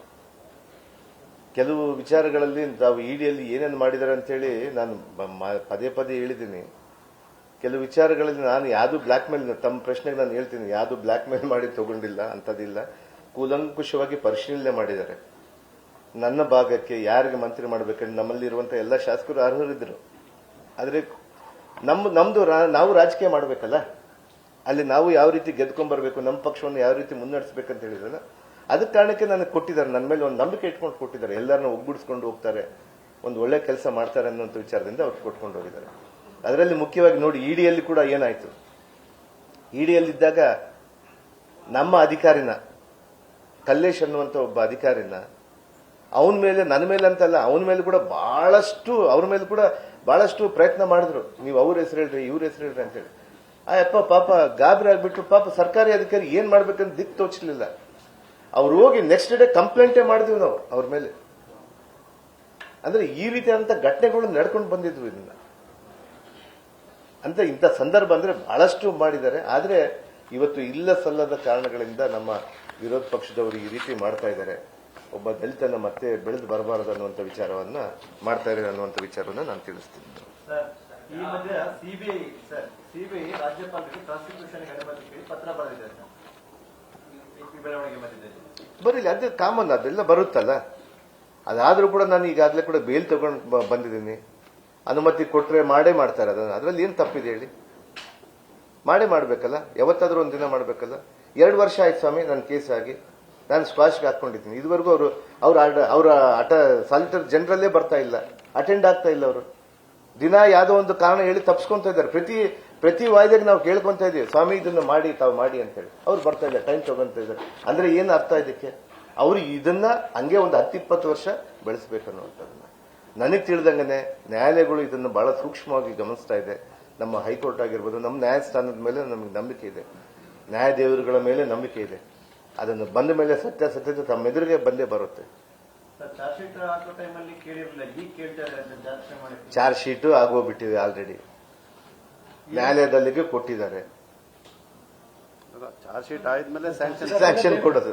ಕೆಲವು ವಿಚಾರಗಳಲ್ಲಿ ತಾವು ಇಡಿಯಲ್ಲಿ ಏನೇನು ಮಾಡಿದ್ದಾರೆ ಅಂತೇಳಿ ನಾನು ಪದೇ ಪದೇ ಹೇಳಿದ್ದೀನಿ. ಕೆಲವು ವಿಚಾರಗಳಲ್ಲಿ ನಾನು ಯಾವುದು ಬ್ಲಾಕ್ ಮೇಲ್, ತಮ್ಮ ಪ್ರಶ್ನೆಗೆ ನಾನು ಹೇಳ್ತೀನಿ, ಯಾವುದು ಬ್ಲಾಕ್ ಮೇಲ್ ಮಾಡಿ ತಗೊಂಡಿಲ್ಲ, ಅಂತದಿಲ್ಲ. ಕೂಲಂಕುಷವಾಗಿ ಪರಿಶೀಲನೆ ಮಾಡಿದ್ದಾರೆ. ನನ್ನ ಭಾಗಕ್ಕೆ ಯಾರಿಗೆ ಮಂತ್ರಿ ಮಾಡಬೇಕಂದ್ರೆ ನಮ್ಮಲ್ಲಿರುವಂತಹ ಎಲ್ಲ ಶಾಸಕರು ಅರ್ಹರಿದ್ರು. ಆದ್ರೆ ನಮ್ದು ನಾವು ರಾಜಕೀಯ ಮಾಡಬೇಕಲ್ಲ, ಅಲ್ಲಿ ನಾವು ಯಾವ ರೀತಿ ಗೆದ್ಕೊಂಡ್ಬರ್ಬೇಕು, ನಮ್ಮ ಪಕ್ಷವನ್ನು ಯಾವ ರೀತಿ ಮುನ್ನಡೆಸಬೇಕಂತ ಹೇಳಿದ್ರಲ್ಲ, ಅದಕ್ಕೆ ಕಾರಣಕ್ಕೆ ನನಗೆ ಕೊಟ್ಟಿದ್ದಾರೆ. ನನ್ನ ಮೇಲೆ ಒಂದು ನಂಬಿಕೆ ಇಟ್ಕೊಂಡು ಕೊಟ್ಟಿದ್ದಾರೆ. ಎಲ್ಲರನ್ನ ಒಗ್ಗೂಡಿಸ್ಕೊಂಡು ಹೋಗ್ತಾರೆ, ಒಂದು ಒಳ್ಳೆ ಕೆಲಸ ಮಾಡ್ತಾರೆ ಅನ್ನೋಂಥ ವಿಚಾರದಿಂದ ಅವ್ರು ಕೊಟ್ಕೊಂಡು ಹೋಗಿದ್ದಾರೆ. ಅದರಲ್ಲಿ ಮುಖ್ಯವಾಗಿ ನೋಡಿ, ಇಡಿಯಲ್ಲಿ ಕೂಡ ಏನಾಯ್ತು, ಇಡಿಯಲ್ಲಿದ್ದಾಗ ನಮ್ಮ ಅಧಿಕಾರಿನ ಕಲ್ಲೇಶ್ ಅನ್ನುವಂಥ ಒಬ್ಬ ಅಧಿಕಾರಿನ ಅವನ ಮೇಲೆ, ನನ್ನ ಮೇಲೆ ಅಂತಲ್ಲ, ಅವನ ಮೇಲೆ ಕೂಡ ಅವ್ರ ಮೇಲೆ ಕೂಡ ಬಹಳಷ್ಟು ಪ್ರಯತ್ನ ಮಾಡಿದ್ರು. ನೀವು ಅವ್ರ ಹೆಸರು ಹೇಳ್ರಿ, ಇವ್ರ ಹೆಸರು ಹೇಳ್ರಿ ಅಂತೇಳಿ. ಅಪ್ಪ ಪಾಪ ಗಾಬರಿ ಆಗ್ಬಿಟ್ಟು, ಪಾಪ ಸರ್ಕಾರಿ ಅಧಿಕಾರಿ ಏನ್ ಮಾಡ್ಬೇಕಂತ ದಿಕ್ಕು ತೋಚಲಿಲ್ಲ. ಅವ್ರು ಹೋಗಿ ನೆಕ್ಸ್ಟ್ ಡೇ ಕಂಪ್ಲೇಂಟೇ ಮಾಡಿದ್ವಿ ನಾವು ಅವ್ರ ಮೇಲೆ. ಅಂದ್ರೆ ಈ ರೀತಿಯಾದಂತ ಘಟನೆಗಳು ನಡ್ಕೊಂಡು ಬಂದಿದ್ವು. ಇದನ್ನ ಅಂತ ಇಂಥ ಸಂದರ್ಭ ಅಂದ್ರೆ ಬಹಳಷ್ಟು ಮಾಡಿದ್ದಾರೆ. ಆದ್ರೆ ಇವತ್ತು ಇಲ್ಲ ಸಲ್ಲದ ಕಾರಣಗಳಿಂದ ನಮ್ಮ ವಿರೋಧ ಪಕ್ಷದವರು ಈ ರೀತಿ ಮಾಡ್ತಾ ಇದ್ದಾರೆ. ಒಬ್ಬ ದಲಿತನ ಮತ್ತೆ ಬೆಳೆದು ಬರಬಾರದು ಅನ್ನುವಂಥ ವಿಚಾರವನ್ನ ಮಾಡ್ತಾ ಇದ್ದಾರೆ ಅನ್ನುವಂಥ ವಿಚಾರವನ್ನ ನಾನು ತಿಳಿಸ್ತೀನಿ. ಈ ಮಧ್ಯೆ ಸಿಬಿಐ ರಾಜ್ಯಪಾಲರಿಗೆ ಪ್ರಾಸಿಕ್ಯೂಷನ್ ಅನುಮತಿ ಪತ್ರ ಬರೆದಿದೆ. ಬೆಳವಣಿಗೆ ಬಂದಿದೆ, ಬರೀಲಿ, ಅದೇ ಕಾಮನ್, ಅದೆಲ್ಲ ಬರುತ್ತಲ್ಲ. ಅದಾದ್ರೂ ಕೂಡ ನಾನು ಈಗಾಗಲೇ ಕೂಡ ಬೇಲ್ ತಗೊಂಡು ಬಂದಿದ್ದೀನಿ. ಅನುಮತಿ ಕೊಟ್ರೆ ಮಾಡೇ ಮಾಡ್ತಾರೆ ಅದನ್ನ. ಅದ್ರಲ್ಲಿ ಏನ್ ತಪ್ಪಿದೆ ಹೇಳಿ? ಮಾಡೇ ಮಾಡ್ಬೇಕಲ್ಲ, ಯಾವತ್ತಾದ್ರೂ ಒಂದಿನ ಮಾಡ್ಬೇಕಲ್ಲ. 2 ವರ್ಷ ಆಯ್ತು ಸ್ವಾಮಿ ನನ್ನ ಕೇಸ್ ಆಗಿ, ನಾನು ಸ್ಕ್ವಾಶ್ಗೆ ಹಾಕೊಂಡಿದ್ದೀನಿ. ಇದುವರೆಗೂ ಅವರ ಸಾಲಿಟರ್ ಜನರಲ್ಲೇ ಬರ್ತಾ ಇಲ್ಲ, ಅಟೆಂಡ್ ಆಗ್ತಾ ಇಲ್ಲ. ಅವರು ದಿನ ಯಾವ್ದೋ ಒಂದು ಕಾರಣ ಹೇಳಿ ತಪ್ಪಿಸ್ಕೊಂತ ಇದ್ದಾರೆ. ಪ್ರತಿ ವಾಯ್ದೆಗೆ ನಾವು ಕೇಳ್ಕೊಂತ ಇದೀವಿ, ಸ್ವಾಮಿ ಇದನ್ನ ಮಾಡಿ, ತಾವು ಮಾಡಿ ಅಂತ ಹೇಳಿ. ಅವ್ರು ಬರ್ತಾ ಇಲ್ಲ, ಟೈಮ್ ತಗೊಂತ ಇದ್ದಾರೆ. ಅಂದ್ರೆ ಏನ್ ಅರ್ಥ ಇದಕ್ಕೆ? ಅವ್ರು ಇದನ್ನ ಹಂಗೆ ಒಂದು 10-20 ವರ್ಷ ಬೆಳೆಸಬೇಕನ್ನುವಂಥದ್ದನ್ನ ನನಗೆ ತಿಳಿದಂಗನೆ ನ್ಯಾಯಾಲಯಗಳು ಇದನ್ನು ಬಹಳ ಸೂಕ್ಷ್ಮವಾಗಿ ಗಮನಿಸ್ತಾ ಇದೆ. ನಮ್ಮ ಹೈಕೋರ್ಟ್ ಆಗಿರ್ಬೋದು, ನಮ್ಮ ನ್ಯಾಯಸ್ಥಾನದ ಮೇಲೆ ನಮಗೆ ನಂಬಿಕೆ ಇದೆ, ನ್ಯಾಯದೇವರುಗಳ ಮೇಲೆ ನಂಬಿಕೆ ಇದೆ. ಅದನ್ನು ಬಂದ ಮೇಲೆ ಸತ್ಯತೆ ತಮ್ಮ ಎದುರಿಗೆ ಬಂದೇ ಬರುತ್ತೆ. ಚಾರ್ಜ್ ಶೀಟ್ ಆಗೋಗ್ಬಿಟ್ಟಿದೆ, ಆಲ್ರೆಡಿ ನ್ಯಾಯಾಲಯದಲ್ಲಿಗೆ ಕೊಟ್ಟಿದ್ದಾರೆ. ಚಾರ್ಜ್ ಶೀಟ್ ಆದ್ಮೇಲೆ ಸ್ಯಾಂಕ್ಷನ್ ಕೊಡೋದು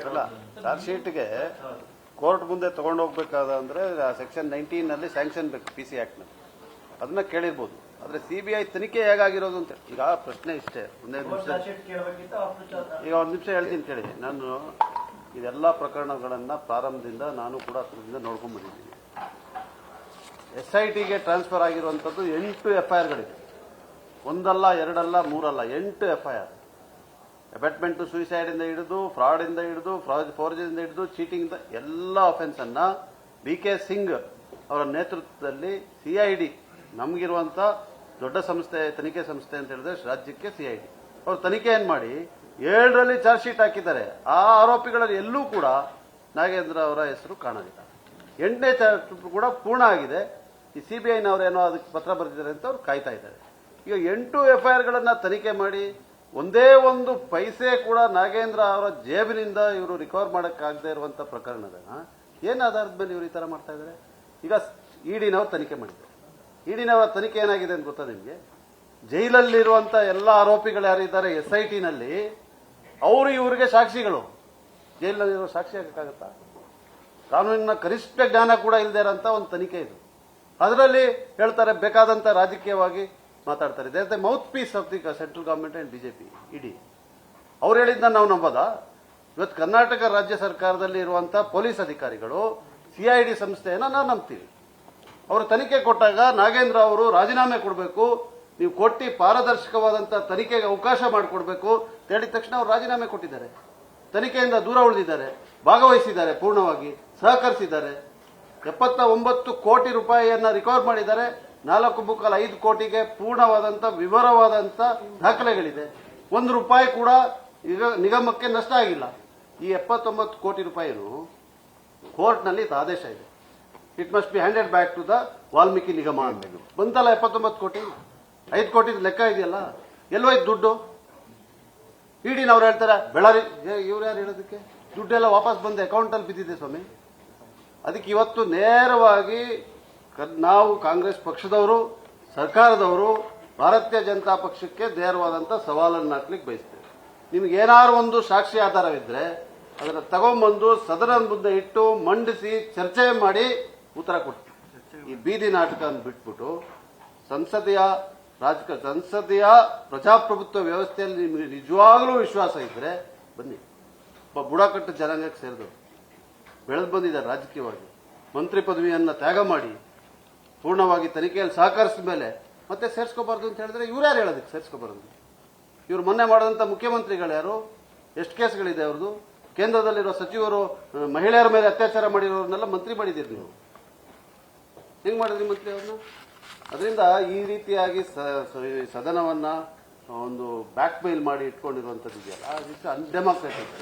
ಅಲ್ಲ. ಚಾರ್ಜ್ ಶೀಟ್ಗೆ ಕೋರ್ಟ್ ಮುಂದೆ ತಗೊಂಡು ಹೋಗ್ಬೇಕಾದ ಅಂದ್ರೆ ಸೆಕ್ಷನ್ 19 ನಲ್ಲಿ ಸ್ಯಾಂಕ್ಷನ್ ಬೇಕು, PC ಆಕ್ಟ್ ನಲ್ಲಿ. ಅದನ್ನ ಕೇಳಿರ್ಬೋದು. ಆದ್ರೆ ಸಿಬಿಐ ತನಿಖೆ ಹೇಗಾಗಿರೋದು ಅಂತ ಈಗ ಪ್ರಶ್ನೆ ಇಷ್ಟೇ. ಈಗ ಒಂದು ನಿಮಿಷ ಹೇಳ್ತೀನಿ ಕೇಳಿ. ನಾನು ಇದೆಲ್ಲ ಪ್ರಕರಣಗಳನ್ನ ಪ್ರಾರಂಭದಿಂದ ನಾನು ಕೂಡ ಹತ್ರದಿಂದ ನೋಡ್ಕೊಂಡ್ ಬಂದಿದ್ದೀನಿ. SITಗೆ ಟ್ರಾನ್ಸ್ಫರ್ ಆಗಿರುವಂತದ್ದು 8 FIRಗಳಿದೆ. ಒಂದಲ್ಲ, ಎರಡಲ್ಲ, ಮೂರಲ್ಲ, 8 FIR. ಅಬೆಟ್ಮೆಂಟ್ ಟು ಸೂಸೈಡ್ ಇಂದ ಹಿಡಿದು, ಫ್ರಾಡ್ ಇಂದ ಹಿಡಿದು, ಫೋರ್ಜರಿಯಿಂದ ಹಿಡಿದು, ಚೀಟಿಂಗ್ ಇಂದ ಎಲ್ಲ ಅಫೆನ್ಸ್ ಅನ್ನ BK ಸಿಂಗ್ ಅವರ ನೇತೃತ್ವದಲ್ಲಿ CID, ನಮಗಿರುವಂತ ದೊಡ್ಡ ಸಂಸ್ಥೆ, ತನಿಖೆ ಸಂಸ್ಥೆ ಅಂತ ಹೇಳಿದ್ರೆ ರಾಜ್ಯಕ್ಕೆ CID, ಅವರು ತನಿಖೆಯನ್ನು ಮಾಡಿ 7ರಲ್ಲಿ ಚಾರ್ಜ್ ಶೀಟ್ ಹಾಕಿದ್ದಾರೆ. ಆ ಆರೋಪಿಗಳಲ್ಲಿ ಎಲ್ಲೂ ಕೂಡ ನಾಗೇಂದ್ರ ಅವರ ಹೆಸರು ಕಾಣಲಿಲ್ಲ. 8ನೇ ಚಾರ್ಜ್ ಕೂಡ ಪೂರ್ಣ ಆಗಿದೆ. ಈ CBIನವರೇನೋ ಅದಕ್ಕೆ ಪತ್ರ ಬರೆದಿದ್ದಾರೆ ಅಂತ ಅವ್ರು ಕಾಯ್ತಾ ಇದ್ದಾರೆ. ಈಗ 8 FIR ತನಿಖೆ ಮಾಡಿ ಒಂದೇ ಒಂದು ಪೈಸೆ ಕೂಡ ನಾಗೇಂದ್ರ ಅವರ ಜೇಬಿನಿಂದ ಇವರು ರಿಕವರ್ ಮಾಡೋಕ್ಕಾಗದೇ ಇರುವಂತ ಪ್ರಕರಣಗಳನ್ನ ಏನ್ ಆಧಾರದ ಮೇಲೆ ಇವರು ಈ ತರ ಮಾಡ್ತಾ ಇದ್ದಾರೆ? ಈಗ ಇಡಿನವರು ತನಿಖೆ ಮಾಡಿದ್ದಾರೆ. ಇಡಿನವರ ತನಿಖೆ ಏನಾಗಿದೆ ಅಂತ ಗೊತ್ತಾ ನಿಮಗೆ? ಜೈಲಲ್ಲಿರುವಂತ ಎಲ್ಲ ಆರೋಪಿಗಳು ಯಾರಿದ್ದಾರೆ SIT ನಲ್ಲಿ ಅವರು ಇವರಿಗೆ ಸಾಕ್ಷಿಗಳು. ಜೈಲಲ್ಲಿರೋ ಸಾಕ್ಷಿ ಆಗಕ್ಕಾಗತ್ತಾ? ಕಾನೂನಿನ ಕನಿಷ್ಠ ಜ್ಞಾನ ಕೂಡ ಇಲ್ಲದೆ ಇರೋಂತ ಒಂದು ತನಿಖೆ ಇದು. ಅದರಲ್ಲಿ ಹೇಳ್ತಾರೆ ಬೇಕಾದಂತ ರಾಜಕೀಯವಾಗಿ ಮಾತಾಡ್ತಾರೆ. They mouth piece of the central government and BJP ED. ಅವ್ರು ಹೇಳಿದ್ನ ನಾವು ನಂಬೋದಾ? ಇವತ್ತು ಕರ್ನಾಟಕ ರಾಜ್ಯ ಸರ್ಕಾರದಲ್ಲಿ ಇರುವಂತಹ ಪೊಲೀಸ್ ಅಧಿಕಾರಿಗಳು CID ಸಂಸ್ಥೆಯನ್ನ ನಾವು ನಂಬ್ತೀವಿ. ಅವರು ತನಿಖೆ ಕೊಟ್ಟಾಗ ನಾಗೇಂದ್ರ ಅವರು ರಾಜೀನಾಮೆ ಕೊಡಬೇಕು, ನೀವು ಕೊಟ್ಟು ಪಾರದರ್ಶಕವಾದಂತಹ ತನಿಖೆಗೆ ಅವಕಾಶ ಮಾಡಿಕೊಡ್ಬೇಕು ಅಂತ ಹೇಳಿದ ತಕ್ಷಣ ಅವರು ರಾಜೀನಾಮೆ ಕೊಟ್ಟಿದ್ದಾರೆ. ತನಿಖೆಯಿಂದ ದೂರ ಉಳಿದಿದ್ದಾರೆ, ಭಾಗವಹಿಸಿದ್ದಾರೆ, ಪೂರ್ಣವಾಗಿ ಸಹಕರಿಸಿದ್ದಾರೆ. 79 ಕೋಟಿ ರೂಪಾಯಿಯನ್ನ ರಿಕವರ್ ಮಾಡಿದ್ದಾರೆ. 4.5 ಕೋಟಿಗೆ ಪೂರ್ಣವಾದಂತ ವಿವರವಾದಂತ ದಾಖಲೆಗಳಿದೆ. 1 ರೂಪಾಯಿ ಕೂಡ ಈಗ ನಿಗಮಕ್ಕೆ ನಷ್ಟ ಆಗಿಲ್ಲ. ಈ 79 ಕೋಟಿ ರೂಪಾಯಿನು ಕೋರ್ಟ್ನಲ್ಲಿ ಆದೇಶ ಇದೆ. It must be handed back to the Valmiki ನಿಗಮ ಅಂತ ಬಂತಲ್ಲ. 79 ಕೋಟಿ 5 ಕೋಟಿ ಲೆಕ್ಕ ಇದೆಯಲ್ಲ, ಎಲ್ಲೋಯ್ತು ದುಡ್ಡು? ಇಡಿನವ್ರು ಹೇಳ್ತಾರೆ ಬೆಳಾರಿ, ಇವ್ರು ಯಾರು ಹೇಳೋದಕ್ಕೆ? ದುಡ್ಡೆಲ್ಲ ವಾಪಸ್ ಬಂದು ಅಕೌಂಟ್ ಅಲ್ಲಿ ಬಿದ್ದಿದೆ ಸ್ವಾಮಿ. ಅದಕ್ಕೆ ಇವತ್ತು ನೇರವಾಗಿ ನಾವು ಕಾಂಗ್ರೆಸ್ ಪಕ್ಷದವರು, ಸರ್ಕಾರದವರು ಭಾರತೀಯ ಜನತಾ ಪಕ್ಷಕ್ಕೆ ನೇರವಾದಂತ ಸವಾಲನ್ನು ಹಾಕ್ಲಿಕ್ಕೆ ಬಯಸ್ತೇವೆ. ನಿಮ್ಗೆ ಏನಾದ್ರು ಒಂದು ಸಾಕ್ಷಿ ಆಧಾರವಿದ್ರೆ ಅದನ್ನ ತಗೊಂಡ್ಬಂದು ಸದನದ ಮುಂದೆ ಇಟ್ಟು ಮಂಡಿಸಿ ಚರ್ಚೆ ಮಾಡಿ ಉತ್ತರ ಕೊಡ್ತೀವಿ. ಈ ಬೀದಿ ನಾಟಕ ಬಿಟ್ಬಿಟ್ಟು ಸಂಸದೀಯ ಪ್ರಜಾಪ್ರಭುತ್ವ ವ್ಯವಸ್ಥೆಯಲ್ಲಿ ನಿಮಗೆ ನಿಜವಾಗ್ಲೂ ವಿಶ್ವಾಸ ಇದ್ರೆ ಬನ್ನಿ. ಬುಡಕಟ್ಟು ಜನಾಂಗಕ್ಕೆ ಸೇರಿದವರು ಬೆಳೆದು ಬಂದಿದ್ದಾರೆ ರಾಜಕೀಯವಾಗಿ. ಮಂತ್ರಿ ಪದವಿಯನ್ನ ತ್ಯಾಗ ಮಾಡಿ ಪೂರ್ಣವಾಗಿ ತನಿಖೆಯಲ್ಲಿ ಸಹಕರಿಸಿದ ಮೇಲೆ ಮತ್ತೆ ಸೇರಿಸ್ಕೋಬಾರ್ದು ಅಂತ ಹೇಳಿದ್ರೆ ಇವ್ರು ಯಾರು ಹೇಳೋದಕ್ಕೆ ಸೇರಿಸ್ಕೋಬಾರ್ದು? ಇವ್ರು ಮೊನ್ನೆ ಮಾಡಿದಂತ ಮುಖ್ಯಮಂತ್ರಿಗಳು ಯಾರು? ಎಷ್ಟು ಕೇಸ್ಗಳಿದೆ ಅವ್ರದ್ದು? ಕೇಂದ್ರದಲ್ಲಿರೋ ಸಚಿವರು ಮಹಿಳೆಯರ ಮೇಲೆ ಅತ್ಯಾಚಾರ ಮಾಡಿರೋರನ್ನೆಲ್ಲ ಮಂತ್ರಿ ಮಾಡಿದ್ದೀರಿ ನೀವು. ಹೆಂಗ್ ಮಾಡಿದ್ರಿ ಮಂತ್ರಿ ಅವ್ರನ್ನ? ಅದರಿಂದ ಈ ರೀತಿಯಾಗಿ ಸದನವನ್ನ ಒಂದು ಬ್ಯಾಕ್ ಮೇಲ್ ಮಾಡಿ ಇಟ್ಕೊಂಡಿರುವಂತದ್ದು ಇದೆಯಲ್ಲ, ಅದಕ್ಕೆ ಅನ್ಡೆಮಾಕ್ರೆಟಿಕ್.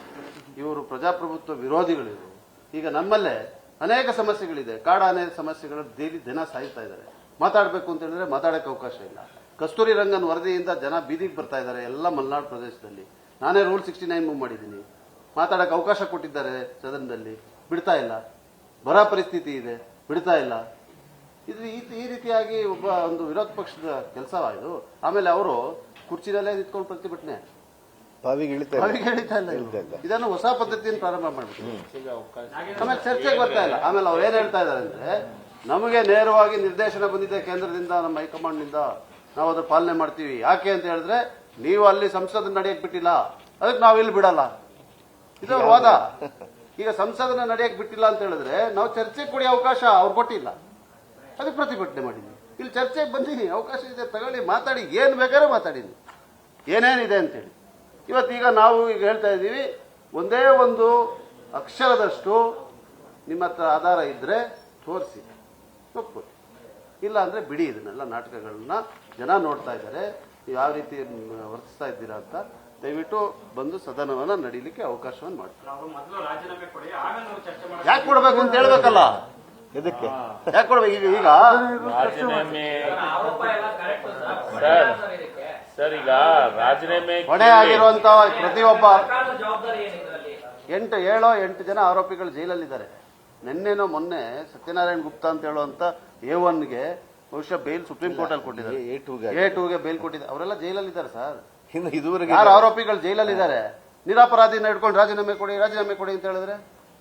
ಇವರು ಪ್ರಜಾಪ್ರಭುತ್ವ ವಿರೋಧಿಗಳಿರು. ಈಗ ನಮ್ಮಲ್ಲೇ ಅನೇಕ ಸಮಸ್ಯೆಗಳಿದೆ. ಕಾಡಾನೆ ಸಮಸ್ಯೆಗಳು ದಿನ ಸಾಯ್ತಾ ಇದ್ದಾರೆ. ಮಾತಾಡಬೇಕು ಅಂತ ಹೇಳಿದ್ರೆ ಮಾತಾಡಕ್ಕೆ ಅವಕಾಶ ಇಲ್ಲ. ಕಸ್ತೂರಿ ರಂಗನ್ ವರದಿಯಿಂದ ಜನ ಬೀದಿಗೆ ಬರ್ತಾ ಇದ್ದಾರೆ ಎಲ್ಲ ಮಲೆನಾಡು ಪ್ರದೇಶದಲ್ಲಿ. ನಾನೇ ರೂಲ್ 69 ಮೂವ್ ಮಾಡಿದ್ದೀನಿ. ಮಾತಾಡಕ್ಕೆ ಅವಕಾಶ ಕೊಟ್ಟಿದ್ದಾರೆ ಸದನದಲ್ಲಿ, ಬಿಡ್ತಾ ಇಲ್ಲ. ಬರ ಪರಿಸ್ಥಿತಿ ಇದೆ, ಬಿಡ್ತಾ ಇಲ್ಲ. ಇದು ಈ ರೀತಿಯಾಗಿ ಒಂದು ವಿರೋಧ ಪಕ್ಷದ ಕೆಲಸ ಇದು. ಆಮೇಲೆ ಅವರು ಕುರ್ಚಿನಲ್ಲೇ ನಿಂತ್ಕೊಂಡು ಪ್ರತಿಭಟನೆ ಬಾವಿಗೆ ಇಳಿತಾ ಇಲ್ಲ. ಇದನ್ನು ಹೊಸ ಪದ್ಧತಿಯನ್ನು ಪ್ರಾರಂಭ ಮಾಡ್ಬಿಟ್ಟು ಆಮೇಲೆ ಚರ್ಚೆಗೆ ಬರ್ತಾ ಇಲ್ಲ. ಆಮೇಲೆ ಅವ್ರು ಏನ್ ಹೇಳ್ತಾ ಇದಾರೆ ಅಂದ್ರೆ, ನಮಗೆ ನೇರವಾಗಿ ನಿರ್ದೇಶನ ಬಂದಿದೆ ಕೇಂದ್ರದಿಂದ, ನಮ್ಮ ಹೈಕಮಾಂಡ್ ನಿಂದ, ನಾವು ಅದ್ರ ಪಾಲನೆ ಮಾಡ್ತೀವಿ. ಯಾಕೆ ಅಂತ ಹೇಳಿದ್ರೆ ನೀವು ಅಲ್ಲಿ ಸಂಸದನ್ನ ನಡೆಯಕ್ ಬಿಟ್ಟಿಲ್ಲ, ಅದಕ್ಕೆ ನಾವು ಇಲ್ಲಿ ಬಿಡಲ್ಲ. ಇದು ವಾದ. ಈಗ ಸಂಸದನ ನಡೆಯಕ್ ಬಿಟ್ಟಿಲ್ಲ ಅಂತ ಹೇಳಿದ್ರೆ ನಾವು ಚರ್ಚೆಗೆ ಕೊಡಿ ಅವಕಾಶ ಅವ್ರು ಕೊಟ್ಟಿಲ್ಲ, ಅದಕ್ಕೆ ಪ್ರತಿಭಟನೆ ಮಾಡಿದ್ವಿ. ಇಲ್ಲಿ ಚರ್ಚೆಗೆ ಬಂದೀನಿ, ಅವಕಾಶ ಇದೆ, ತಗೊಳ್ಳಿ, ಮಾತಾಡಿ, ಏನ್ ಬೇಕಾದ್ರೆ ಮಾತಾಡಿದ್ವಿ, ಏನೇನಿದೆ ಅಂತೇಳಿ. ಇವತ್ತೀಗ ನಾವು ಈಗ ಹೇಳ್ತಾ ಇದ್ದೀವಿ, ಒಂದೇ ಒಂದು ಅಕ್ಷರದಷ್ಟು ನಿಮ್ಮ ಹತ್ರ ಆಧಾರ ಇದ್ರೆ ತೋರಿಸಿ, ಒಪ್ಕೊಳ್ಳಿ. ಇಲ್ಲ ಅಂದ್ರೆ ಬಿಡಿ. ಇದನ್ನೆಲ್ಲ ನಾಟಕಗಳನ್ನ ಜನ ನೋಡ್ತಾ ಇದ್ದಾರೆ, ನೀವು ಯಾವ ರೀತಿ ವರ್ತಿಸ್ತಾ ಇದ್ದೀರಾ ಅಂತ. ದಯವಿಟ್ಟು ಬಂದು ಸದನವನ್ನ ನಡೀಲಿಕ್ಕೆ ಅವಕಾಶವನ್ನು ಮಾಡಿ. ಯಾಕೆ ಕೊಡ್ಬೇಕು ಅಂತ ಹೇಳ್ಬೇಕಲ್ಲ? ಇದಕ್ಕೆ ಯಾಕೆ ಕೊಡ್ಬೇಕು? ಈಗ ಸರ್, ಈಗ ರಾಜೀನಾಮೆ ಹೊಣೆ ಆಗಿರುವಂತ ಪ್ರತಿಯೊಬ್ಬ 8 ಜನ ಆರೋಪಿಗಳು ಜೈಲಲ್ಲಿದ್ದಾರೆ. ನಿನ್ನೆನೋ ಮೊನ್ನೆ ಸತ್ಯನಾರಾಯಣ ಗುಪ್ತಾ ಅಂತ ಹೇಳುವಂತ A1ಗೆ ಬಹುಶಃ ಬೇಲ್ ಸುಪ್ರೀಂ ಕೋರ್ಟ್ ಅಲ್ಲಿ ಕೊಟ್ಟಿದ್ದಾರೆ. A2ಗೆ ಬೇಲ್ ಕೊಟ್ಟಿದ್ದಾರೆ. ಅವರೆಲ್ಲ ಜೈಲಲ್ಲಿದ್ದಾರೆ ಸರ್. ಇದುವರೆಗೆ ಯಾರು ಆರೋಪಿಗಳು ಜೈಲಲ್ಲಿದ್ದಾರೆ? ನಿರಾಪರಾಧಿನ ಹಿಡ್ಕೊಂಡು ರಾಜೀನಾಮೆ ಕೊಡಿ ಅಂತ ಹೇಳಿದ್ರೆ,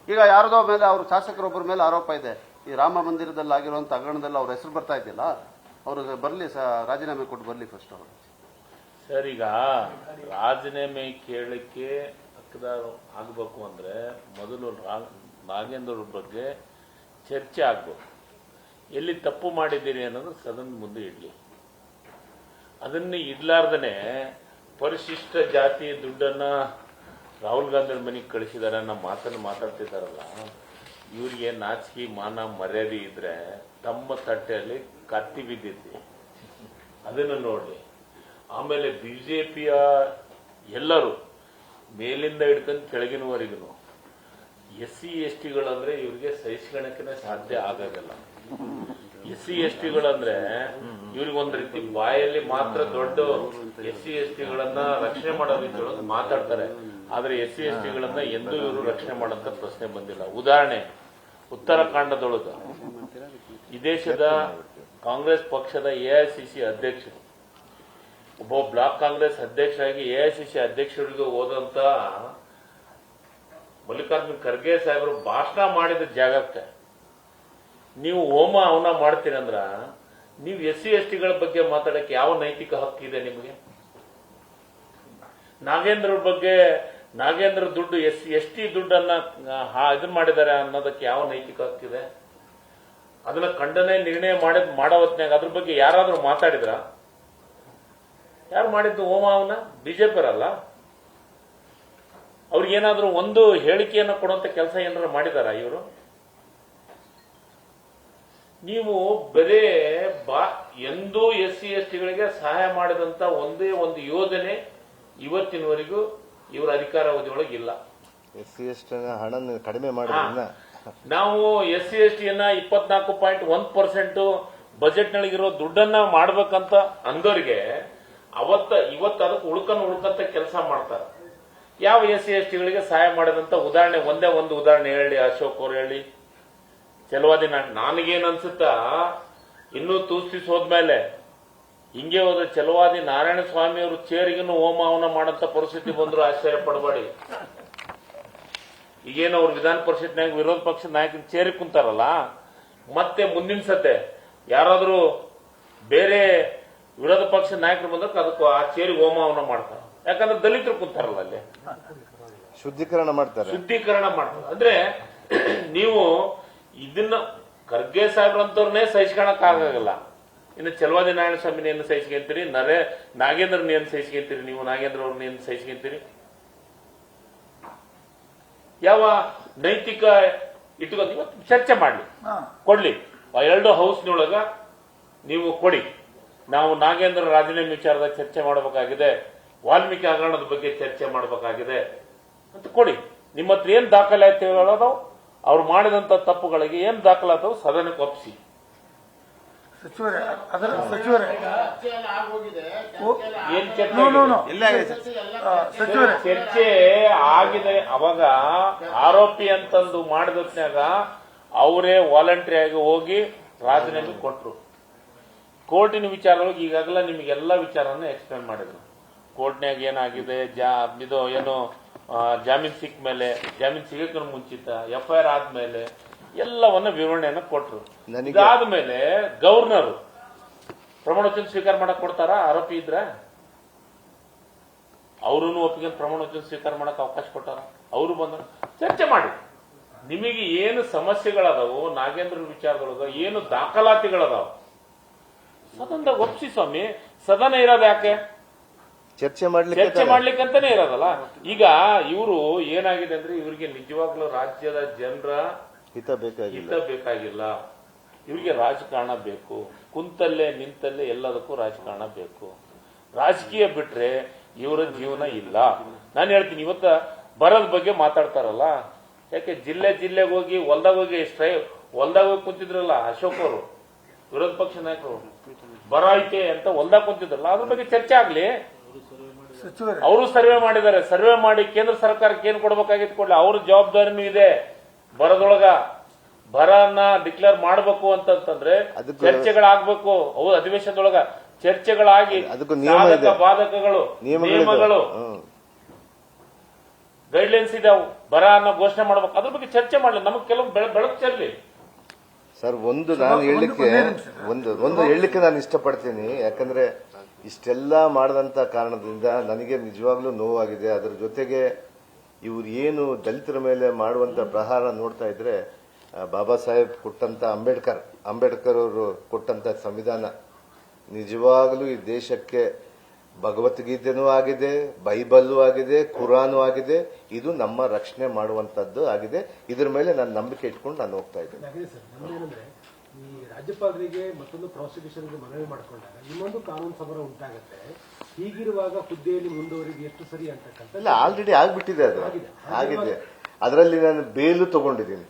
ಈಗ ಯಾರದೋ ಮೇಲೆ ಅವ್ರ ಶಾಸಕರೊಬ್ಬರ ಮೇಲೆ ಆರೋಪ ಇದೆ. ಈ ರಾಮ ಮಂದಿರದಲ್ಲಿ ಆಗಿರುವಂತ ಹಗರಣದಲ್ಲಿ ಅವ್ರ ಹೆಸರು ಬರ್ತಾ ಇದೆಯಲ್ಲ, ಅವರು ಬರ್ಲಿ, ರಾಜೀನಾಮೆ ಕೊಟ್ಟು ಬರ್ಲಿ ಫಸ್ಟ್ ಅವರು. ಸರ್, ಈಗ ರಾಜೀನಾಮೆ ಕೇಳಲಿಕ್ಕೆ ಆಗಬೇಕು ಅಂದ್ರೆ ಮೊದಲು ನಾಗೇಂದ್ರ ಬಗ್ಗೆ ಚರ್ಚೆ ಆಗ್ಬೇಕು. ಎಲ್ಲಿ ತಪ್ಪು ಮಾಡಿದ್ದೀರಿ ಅನ್ನೋದು ಸದನದ ಮುಂದೆ ಇಡ್ಲಿ. ಅದನ್ನ ಇಡ್ಲಾರ್ದನೆ ಪರಿಶಿಷ್ಟ ಜಾತಿ ದುಡ್ಡನ್ನ ರಾಹುಲ್ ಗಾಂಧಿ ಮನೆಗೆ ಕಳಿಸಿದಾರೆ ಅನ್ನೋ ಮಾತನ್ನು ಮಾತಾಡ್ತಿದ್ದಾರಲ್ಲ, ಇವರಿಗೆ ನಾಚಿಕೆ ಮಾನ ಮರ್ಯಾದೆ ಇದ್ರೆ ತಮ್ಮ ತಟ್ಟೆಯಲ್ಲಿ ಕತ್ತಿ ಬಿದ್ದಿದ್ದೆ ಅದನ್ನು ನೋಡಿ. ಆಮೇಲೆ ಬಿಜೆಪಿಯ ಎಲ್ಲರೂ ಮೇಲಿಂದ ಹಿಡ್ಕೊಂಡು ಕೆಳಗಿನವರೆಗೂ SC STಗಳಂದ್ರೆ ಇವರಿಗೆ ಸಹಿಸ್ಕೊಳ್ಳೋಕೆ ಸಾಧ್ಯ ಆಗೋದಿಲ್ಲ. SC/ST ಇವ್ರಿಗೊಂದ್ ರೀತಿ ಬಾಯಲ್ಲಿ ಮಾತ್ರ ದೊಡ್ಡ SC/ST ರಕ್ಷಣೆ ಮಾಡೋ ರೀತಿಯೊಳಗೆ ಮಾತಾಡ್ತಾರೆ. ಆದ್ರೆ SC/ST ಎಂದೂ ಇವರು ರಕ್ಷಣೆ ಮಾಡಂತ ಪ್ರಶ್ನೆ ಬಂದಿಲ್ಲ. ಉದಾಹರಣೆ, ಉತ್ತರಾಖಂಡದೊಳಗ ಈ ದೇಶದ ಕಾಂಗ್ರೆಸ್ ಪಕ್ಷದ AICC ಅಧ್ಯಕ್ಷರು, ಒಬ್ಬ ಬ್ಲಾಕ್ ಕಾಂಗ್ರೆಸ್ ಅಧ್ಯಕ್ಷರಾಗಿ AICC ಅಧ್ಯಕ್ಷರಿಗೆ ಹೋದಂತ ಮಲ್ಲಿಕಾರ್ಜುನ್ ಖರ್ಗೆ ಸಾಹೇಬರು ಭಾಷಣ ಮಾಡಿದ ಜಾಗಕ್ಕೆ ನೀವು ಹೋಮ ಹವನ ಮಾಡ್ತೀರಂದ್ರ ನೀವು SC/ST ಬಗ್ಗೆ ಮಾತಾಡಕ್ಕೆ ಯಾವ ನೈತಿಕ ಹಕ್ಕಿದೆ ನಿಮಗೆ? ನಾಗೇಂದ್ರ ದುಡ್ಡು ST ದುಡ್ಡನ್ನ ಇದನ್ನ ಮಾಡಿದ್ದಾರೆ ಅನ್ನೋದಕ್ಕೆ ಯಾವ ನೈತಿಕ ಹಕ್ಕಿದೆ? ಅದನ್ನ ಖಂಡನೆ ನಿರ್ಣಯ ಮಾಡೋ ಹೊತ್ನ್ಯಾಗ ಅದ್ರ ಬಗ್ಗೆ ಯಾರಾದ್ರೂ ಮಾತಾಡಿದ್ರ? ಯಾರು ಮಾಡಿದ್ದು ಹೋಮ ಹವನ? ಬಿಜೆಪಿಯರಲ್ಲ. ಅವ್ರಿಗೇನಾದ್ರೂ ಒಂದು ಹೇಳಿಕೆಯನ್ನು ಕೊಡುವಂತ ಕೆಲಸ ಏನಾದ್ರು ಮಾಡಿದಾರ ಇವರು? ನೀವು ಬರೇ ಎಂದೂ SC/STಗಳಿಗೆ ಸಹಾಯ ಮಾಡಿದಂತ ಒಂದೇ ಒಂದು ಯೋಜನೆ ಇವತ್ತಿನವರೆಗೂ ಇವರ ಅಧಿಕಾರಾವಧಿಯೊಳಗೆ ಇಲ್ಲ. SC/ST ಹಣ ಕಡಿಮೆ ಮಾಡೋದ್ರಿಂದ ನಾವು SC/STಯನ್ನ 24.1% ಬಜೆಟ್ನೊಳಗಿರೋ ದುಡ್ಡನ್ನ ಮಾಡ್ಬೇಕಂತ ಅಂದೋರಿಗೆ ಇವತ್ತು ಅದಕ್ಕೆ ಉಳ್ಕಂತ ಕೆಲಸ ಮಾಡ್ತಾರೆ. ಯಾವ SC/STಗಳಿಗೆ ಸಹಾಯ ಮಾಡಿದಂತ ಉದಾಹರಣೆ ಒಂದೇ ಒಂದು ಉದಾಹರಣೆ ಹೇಳಿ ಅಶೋಕ್ ಅವ್ರು ಹೇಳಿ. ಕೆಲವಾದಿ ನನಗೇನ್ ಅನ್ಸುತ್ತಾ, ಇನ್ನೂ ತೂಸ್ತಿಸ್ ಹೋದ್ಮೇಲೆ ಹಿಂಗೆ ಹೋದ ಚಲವಾದಿ ನಾರಾಯಣ ಸ್ವಾಮಿ ಅವರು ಚೇರಿಗೂ ಹೋಮ ಹವನ ಮಾಡಂತ ಪರಿಸ್ಥಿತಿ ಬಂದ್ರು ಆಶ್ಚರ್ಯ ಪಡಬೇಡಿ. ಈಗೇನು ಅವ್ರು ವಿಧಾನ ಪರಿಷತ್ನಾಗ ವಿರೋಧ ಪಕ್ಷದ ನಾಯಕರು ಚೇರಿ ಕುಂತಾರಲ್ಲ, ಮತ್ತೆ ಮುಂದಿನ ಸತೆ ಯಾರಾದ್ರೂ ಬೇರೆ ವಿರೋಧ ಪಕ್ಷದ ನಾಯಕರು ಬಂದ್ರೆ ಅದಕ್ಕೂ ಆ ಚೇರಿಗೆ ಹೋಮ ಹವನ ಮಾಡ್ತಾರೆ. ಯಾಕಂದ್ರೆ ದಲಿತರು ಕುಂತಾರಲ್ಲ ಅಲ್ಲಿ, ಶುದ್ಧೀಕರಣ ಮಾಡ್ತಾರೆ. ಅಂದ್ರೆ ನೀವು ಇದನ್ನ ಖರ್ಗೆ ಸಾಹೇಬ್ರಂತವ್ರನ್ನೇ ಸಹಿಸ್ಕೊಳಕ್ ಆಗಲ್ಲ. ಇನ್ನು ಚಲವಾದಿ ನಾರಾಯಣ ಸ್ವಾಮಿನ ಏನು ಸಹಿಸ್ಕೊಂತೀರಿ? ನಾಗೇಂದ್ರನ ಏನು ಸಹಿಸ್ಕೊಂತೀರಿ? ನೀವು ನಾಗೇಂದ್ರ ಅವ್ರನ್ನ ಏನು ಸಹಿಸ್ಕೊಂತೀರಿ? ಯಾವ ನೈತಿಕ ಇಟ್ಕೊಂಡು ಇವತ್ತು ಚರ್ಚೆ ಮಾಡ್ಲಿ, ಕೊಡ್ಲಿ, ಎರಡು ಹೌಸ್ನೊಳಗ ನೀವು ಕೊಡಿ. ನಾವು ನಾಗೇಂದ್ರ ರಾಜೀನಾಮೆ ವಿಚಾರದ ಚರ್ಚೆ ಮಾಡಬೇಕಾಗಿದೆ, ವಾಲ್ಮೀಕಿ ಹಗರಣದ ಬಗ್ಗೆ ಚರ್ಚೆ ಮಾಡಬೇಕಾಗಿದೆ ಅಂತ ಕೊಡಿ. ನಿಮ್ಮ ಹತ್ರ ಏನ್ ದಾಖಲಾತಿಗಳದಾವ್, ಅವ್ರು ಮಾಡಿದಂತ ತಪ್ಪುಗಳಿಗೆ ಏನ್ ದಾಖಲಾತವು ಸದನಕ್ಕೆ ಒಪ್ಪಿಸಿ. ಚರ್ಚೆ ಆಗಿದೆ. ಅವಾಗ ಆರೋಪಿ ಅಂತಂದು ಮಾಡಿದ್ಯಾಗ ಅವರೇ ವಾಲಂಟ್ರಿ ಆಗಿ ಹೋಗಿ ರಾಜೀನಾಮೆ ಕೊಟ್ರು. ಕೋರ್ಟಿನ ವಿಚಾರವಾಗಿ ಈಗಾಗಲೇ ನಿಮಗೆಲ್ಲ ವಿಚಾರನ ಎಕ್ಸ್ಪ್ಲೇನ್ ಮಾಡಿದ್ರು. ಕೋರ್ಟ್ನ್ಯಾಗ ಏನಾಗಿದೆ, ಇದು ಏನು ಜಾಮೀನ್ ಸಿಕ್ಕ ಮೇಲೆ, ಜಾಮೀನ್ ಸಿಗಕ್ಕೆ ಮುಂಚಿತ, FIR ಆದ್ಮೇಲೆ ಎಲ್ಲವನ್ನ ವಿವರಣೆಯನ್ನ ಕೊಟ್ರು. ಇದಾದ್ಮೇಲೆ ಗವರ್ನರ್ ಪ್ರಮಾಣ ವಚನ ಸ್ವೀಕಾರ ಮಾಡಕ್ ಕೊಡ್ತಾರ? ಆರೋಪಿ ಇದ್ರ ಅವ್ರೂ ಒಪ್ಪಿಗೆ ಪ್ರಮಾಣ ವಚನ ಸ್ವೀಕಾರ ಮಾಡಕ್ ಅವಕಾಶ ಕೊಟ್ಟಾರ? ಅವರು ಬಂದ ಚರ್ಚೆ ಮಾಡಿ. ನಿಮಗೆ ಏನು ಸಮಸ್ಯೆಗಳದಾವು ನಾಗೇಂದ್ರ ವಿಚಾರದೊಳಗ, ಏನು ದಾಖಲಾತಿಗಳದಾವ ಸದನದಾಗ ಒಪ್ಸಿ ಸ್ವಾಮಿ. ಸದನ ಇರೋದು ಯಾಕೆ? ಚರ್ಚೆ ಮಾಡ್ಲಿಕ್ಕಂತಾನೆ ಇರೋದಲ್ಲ. ಈಗ ಇವರು ಏನಾಗಿದೆ ಅಂದ್ರೆ ಇವರಿಗೆ ನಿಜವಾಗ್ಲೂ ರಾಜ್ಯದ ಜನರ ಹಿತ ಬೇಕಾಗಿಲ್ಲ. ಇವರಿಗೆ ರಾಜಕಾರಣ ಬೇಕು. ಕುಂತಲ್ಲೇ ನಿಂತಲ್ಲೇ ಎಲ್ಲದಕ್ಕೂ ರಾಜಕಾರಣ ಬೇಕು. ರಾಜಕೀಯ ಬಿಟ್ರೆ ಇವರ ಜೀವನ ಇಲ್ಲ. ನಾನು ಹೇಳ್ತೀನಿ, ಇವತ್ತ ಬರದ ಬಗ್ಗೆ ಮಾತಾಡ್ತಾರಲ್ಲ, ಯಾಕೆ ಜಿಲ್ಲೆಗೆ ಹೋಗಿ ಹೊಲ್ದಾಗ ಹೋಗಿ ಕುಂತಿದ್ರಲ್ಲ ಅಶೋಕ್ ಅವರು, ವಿರೋಧ ಪಕ್ಷ ನಾಯಕರು, ಬರ ಐತೆ ಅಂತ ಹೊಲ್ದಾಗ ಕುಂತಿದ್ರಲ್ಲ, ಅದ್ರ ಬಗ್ಗೆ ಚರ್ಚೆ ಆಗ್ಲಿ. ಅವರು ಸರ್ವೆ ಮಾಡಿದ್ದಾರೆ. ಸರ್ವೆ ಮಾಡಿ ಕೇಂದ್ರ ಸರ್ಕಾರಕ್ಕೆ ಏನ್ ಕೊಡ್ಬೇಕಾಗಿತ್ತು ಕೊಡ್ಲಿ. ಅವ್ರ ಜವಾಬ್ದಾರಿನೂ ಇದೆ. ಬರದೊಳಗ ಬರನ್ನ ಡಿಕ್ಲೇರ್ ಮಾಡಬೇಕು ಅಂತಂದ್ರೆ ಚರ್ಚೆಗಳಾಗಬೇಕು. ಅವು ಅಧಿವೇಶನದೊಳಗ ಚರ್ಚೆಗಳಾಗಿ ಬಾಧಕಗಳು, ನಿಯಮಗಳು, ಗೈಡ್ಲೈನ್ಸ್ ಇದಾವು. ಬರ ಅನ್ನೋ ಘೋಷಣೆ ಮಾಡ್ಬೇಕು. ಅದ್ರ ಬಗ್ಗೆ ಚರ್ಚೆ ಮಾಡಲಿ. ನಮಗ್ ಕೆಲವು ಬೆಳಕು ಚೆಲ್ಲಿ. ಸರ್, ನಾನು ಹೇಳಲಿಕ್ಕೆ ನಾನು ಇಷ್ಟಪಡ್ತೀನಿ. ಯಾಕಂದ್ರೆ ಇಷ್ಟೆಲ್ಲ ಮಾಡದಂತ ಕಾರಣದಿಂದ ನನಗೆ ನಿಜವಾಗ್ಲೂ ನೋವಾಗಿದೆ. ಅದರ ಜೊತೆಗೆ ಇವ್ರು ಏನು ದಲಿತರ ಮೇಲೆ ಮಾಡುವಂತ ಪ್ರಹಾರ ನೋಡ್ತಾ ಇದ್ರೆ, ಬಾಬಾ ಸಾಹೇಬ್ ಕೊಟ್ಟಂತ ಅಂಬೇಡ್ಕರ್ ಅವರು ಕೊಟ್ಟಂತ ಸಂವಿಧಾನ ನಿಜವಾಗ್ಲೂ ಈ ದೇಶಕ್ಕೆ ಭಗವದ್ಗೀತೆನೂ ಆಗಿದೆ, ಬೈಬಲ್ಲು ಆಗಿದೆ, ಕುರಾನು ಆಗಿದೆ. ಇದು ನಮ್ಮ ರಕ್ಷಣೆ ಮಾಡುವಂತದ್ದು ಆಗಿದೆ. ಇದ್ರ ಮೇಲೆ ನಾನು ನಂಬಿಕೆ ಇಟ್ಕೊಂಡು ನಾನು ಹೋಗ್ತಾ ಇದ್ದೇನೆ. ಈ ರಾಜ್ಯಪಾಲರಿಗೆ ಮತ್ತೊಂದು ಪ್ರಾಸಿಕ್ಯೂಷನ್ಗೆ ಮನವಿ ಮಾಡಿಕೊಂಡಾಗ ಇನ್ನೊಂದು ಕಾನೂನು ಸಮರ ಉಂಟಾಗುತ್ತೆ. ಹೀಗಿರುವಾಗ ಹುದ್ದೆಯಲ್ಲಿ ಮುಂದುವರಿದು ಎಷ್ಟು ಸರಿ ಅಂತಕ್ಕಂಥ ಇಲ್ಲ, ಆಲ್ರೆಡಿ ಆಗ್ಬಿಟ್ಟಿದೆ. ಅದು ಆಗಿದೆ. ಅದರಲ್ಲಿ ನಾನು ಬೇಲು ತಗೊಂಡಿದ್ದೀನಿ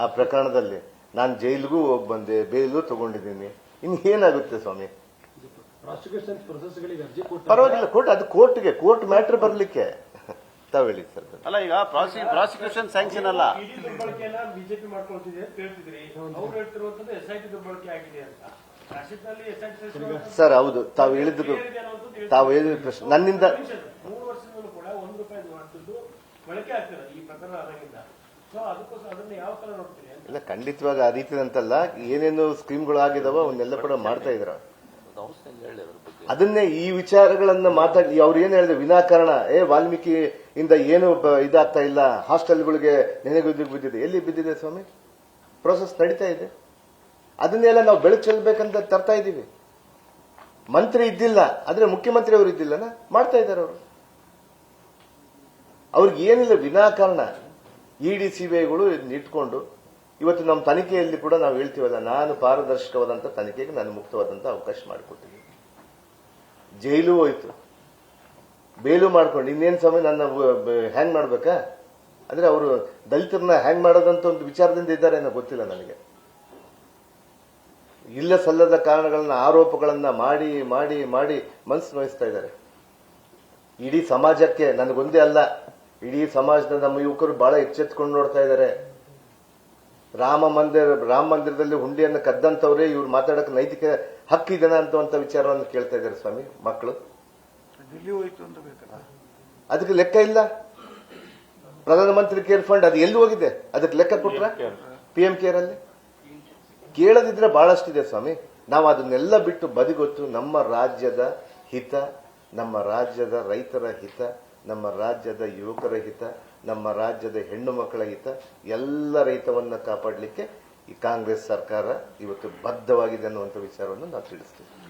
ಆ ಪ್ರಕರಣದಲ್ಲಿ. ನಾನು ಜೈಲಿಗೂ ಹೋಗಿ ಬಂದೆ, ಬೇಲೂ ತಗೊಂಡಿದ್ದೀನಿ. ಇನ್ನು ಏನಾಗುತ್ತೆ ಸ್ವಾಮಿ? ಪ್ರಾಸಿಕ್ಯೂಷನ್ ಪ್ರೊಸೆಸ್ಗಳಿಗೆ ಅರ್ಜಿ ಕೊಟ್ಟು ಪರವಾಗಿಲ್ಲ, ಕೋರ್ಟ್ ಮ್ಯಾಟರ್ ಬರ್ಲಿಕ್ಕೆ ತಾವ್ ಹೇಳಿ ಸರ್. ಅಲ್ಲ, ಈಗ ಪ್ರಾಸಿಕ್ಯೂಷನ್ ಸ್ಯಾಂಕ್ಷನ್ ಅಲ್ಲ. ದುರ್ಬಳಕೆಯನ್ನ ಬಿಜೆಪಿ ಮಾಡ್ಕೊಳ್ತಿದೆ ಅಂತ ಹೇಳ್ತಿದ್ರಿ. ಅವ್ರು ಹೇಳ್ತಿರುವಂತದ್ದು SIT ದುರ್ಬಳಕೆ ಆಗಿದೆ ಅಂತ. ರಾಜ್ಯದಲ್ಲಿ SIT ಸರ್ ಹೌದು, ತಾವು ಹೇಳಿದ ಪ್ರಶ್ನೆ ನನ್ನಿಂದ 3 ವರ್ಷದಲ್ಲೂ ಕೂಡ ₹1 ಮಾಡ್ತಿದ್ದು ಬಳಕೆ ಆಗ್ತಿಲ್ಲ ಈ ಪ್ರಕರಣ ಆದಾಗಿಂದ. ಸೊ ಅದಕ್ಕೋಸ್ಕರ ಅದನ್ನ ಯಾವ ತರ ನೋಡ್ತೀರಿ ಅಂತ. ಇಲ್ಲ, ಖಂಡಿತವಾಗಿ ಆ ರೀತಿದಂತಲ್ಲ. ಏನೇನು ಸ್ಕೀಮ್ಗಳು ಆಗಿದಾವ ಅವನ್ನೆಲ್ಲ ಕೂಡ ಮಾಡ್ತಾ ಇದ್ರ. ಅದನ್ನೇ ಈ ವಿಚಾರಗಳನ್ನ ಮಾತಾಡಿ ಅವ್ರು ಏನ್ ಹೇಳಿದ್ರು, ವಿನಾಕಾರಣ ವಾಲ್ಮೀಕಿ ಇಂದ ಏನು ಇದಾಗ್ತಾ ಇಲ್ಲ, ಹಾಸ್ಟೆಲ್ಗಳಿಗೆ ನೆನೆಗುದಿಗೆ ಬಿದ್ದಿದೆ. ಎಲ್ಲಿ ಬಿದ್ದಿದೆ ಸ್ವಾಮಿ? ಪ್ರೋಸೆಸ್ ನಡೀತಾ ಇದೆ. ಅದನ್ನೆಲ್ಲ ನಾವು ಬೆಳಕು ಚೆಲ್ಲಬೇಕಂತ ತರ್ತಾ ಇದ್ದೀವಿ. ಮಂತ್ರಿ ಇದ್ದಿಲ್ಲ ಆದ್ರೆ ಮುಖ್ಯಮಂತ್ರಿ ಅವರು ಇದ್ದಿಲ್ಲನ ಮಾಡ್ತಾ ಇದ್ದಾರೆ ಅವರು. ಅವ್ರಿಗೆ ಏನಿಲ್ಲ, ವಿನಾಕಾರಣ ಇಡಿ ಸಿಬಿಐಗಳು ಇಟ್ಕೊಂಡು ಇವತ್ತು ನಮ್ಮ ತನಿಖೆಯಲ್ಲಿ ಕೂಡ ನಾವು ಹೇಳ್ತೀವಲ್ಲ, ನಾನು ಪಾರದರ್ಶಕವಾದಂತ ತನಿಖೆಗೆ ನಾನು ಮುಕ್ತವಾದಂತ ಅವಕಾಶ ಮಾಡಿಕೊಟ್ಟಿದ್ದೀನಿ. ಜೈಲು ಹೋಯ್ತು, ಬೇಲು ಮಾಡ್ಕೊಂಡು ಇನ್ನೇನು ಸಮಯ ನನ್ನ ಹ್ಯಾಂಗ್ ಮಾಡ್ಬೇಕಾ? ಅಂದ್ರೆ ಅವರು ದಲಿತರನ್ನ ಹ್ಯಾಂಗ್ ಮಾಡೋದಂತ ಒಂದು ವಿಚಾರದಿಂದ ಇದ್ದಾರೆ ಅನ್ನೋ ಗೊತ್ತಿಲ್ಲ ನನಗೆ. ಇಲ್ಲ ಸಲ್ಲದ ಕಾರಣಗಳನ್ನ, ಆರೋಪಗಳನ್ನ ಮಾಡಿ ಮಾಡಿ ಮಾಡಿ ಮನಸ್ಸು ನೋಯಿಸ್ತಾ ಇದ್ದಾರೆ. ಇಡೀ ಸಮಾಜಕ್ಕೆ, ನನಗೊಂದೇ ಅಲ್ಲ, ಇಡೀ ಸಮಾಜದ ನಮ್ಮ ಯುವಕರು ಬಹಳ ಎಚ್ಚೆತ್ಕೊಂಡು ನೋಡ್ತಾ ಇದ್ದಾರೆ. ರಾಮ ಮಂದಿರದಲ್ಲಿ ಹುಂಡಿಯನ್ನು ಕದ್ದಂತವ್ರೆ ಇವ್ರು ಮಾತಾಡಕ್ಕೆ ನೈತಿಕ ಹಕ್ಕಿದೆನಾ ಅಂತ ವಿಚಾರವನ್ನು ಕೇಳ್ತಾ ಇದ್ದಾರೆ ಸ್ವಾಮಿ ಮಕ್ಕಳು. ಅದಕ್ಕೆ ಲೆಕ್ಕ ಇಲ್ಲ. ಪ್ರಧಾನಮಂತ್ರಿ ಕೇರ್ ಫಂಡ್ ಅದು ಎಲ್ಲಿ ಹೋಗಿದೆ? ಅದಕ್ಕೆ ಲೆಕ್ಕ ಕೊಟ್ರ? PM ಕೇರ್ ಅಲ್ಲಿ ಕೇಳದಿದ್ರೆ ಬಹಳಷ್ಟಿದೆ ಸ್ವಾಮಿ. ನಾವು ಅದನ್ನೆಲ್ಲ ಬಿಟ್ಟು ಬದಿಗೊತ್ತು ನಮ್ಮ ರಾಜ್ಯದ ಹಿತ, ನಮ್ಮ ರಾಜ್ಯದ ರೈತರ ಹಿತ, ನಮ್ಮ ರಾಜ್ಯದ ಯುವಕರ ಹಿತ, ನಮ್ಮ ರಾಜ್ಯದ ಹೆಣ್ಣು ಮಕ್ಕಳ ಹಿತ, ಎಲ್ಲ ರೈತವನ್ನ ಕಾಪಾಡಲಿಕ್ಕೆ ಈ ಕಾಂಗ್ರೆಸ್ ಸರ್ಕಾರ ಇವತ್ತು ಬದ್ಧವಾಗಿದೆ ಅನ್ನುವಂಥ ವಿಚಾರವನ್ನು ನಾವು ತಿಳಿಸ್ತೀವಿ.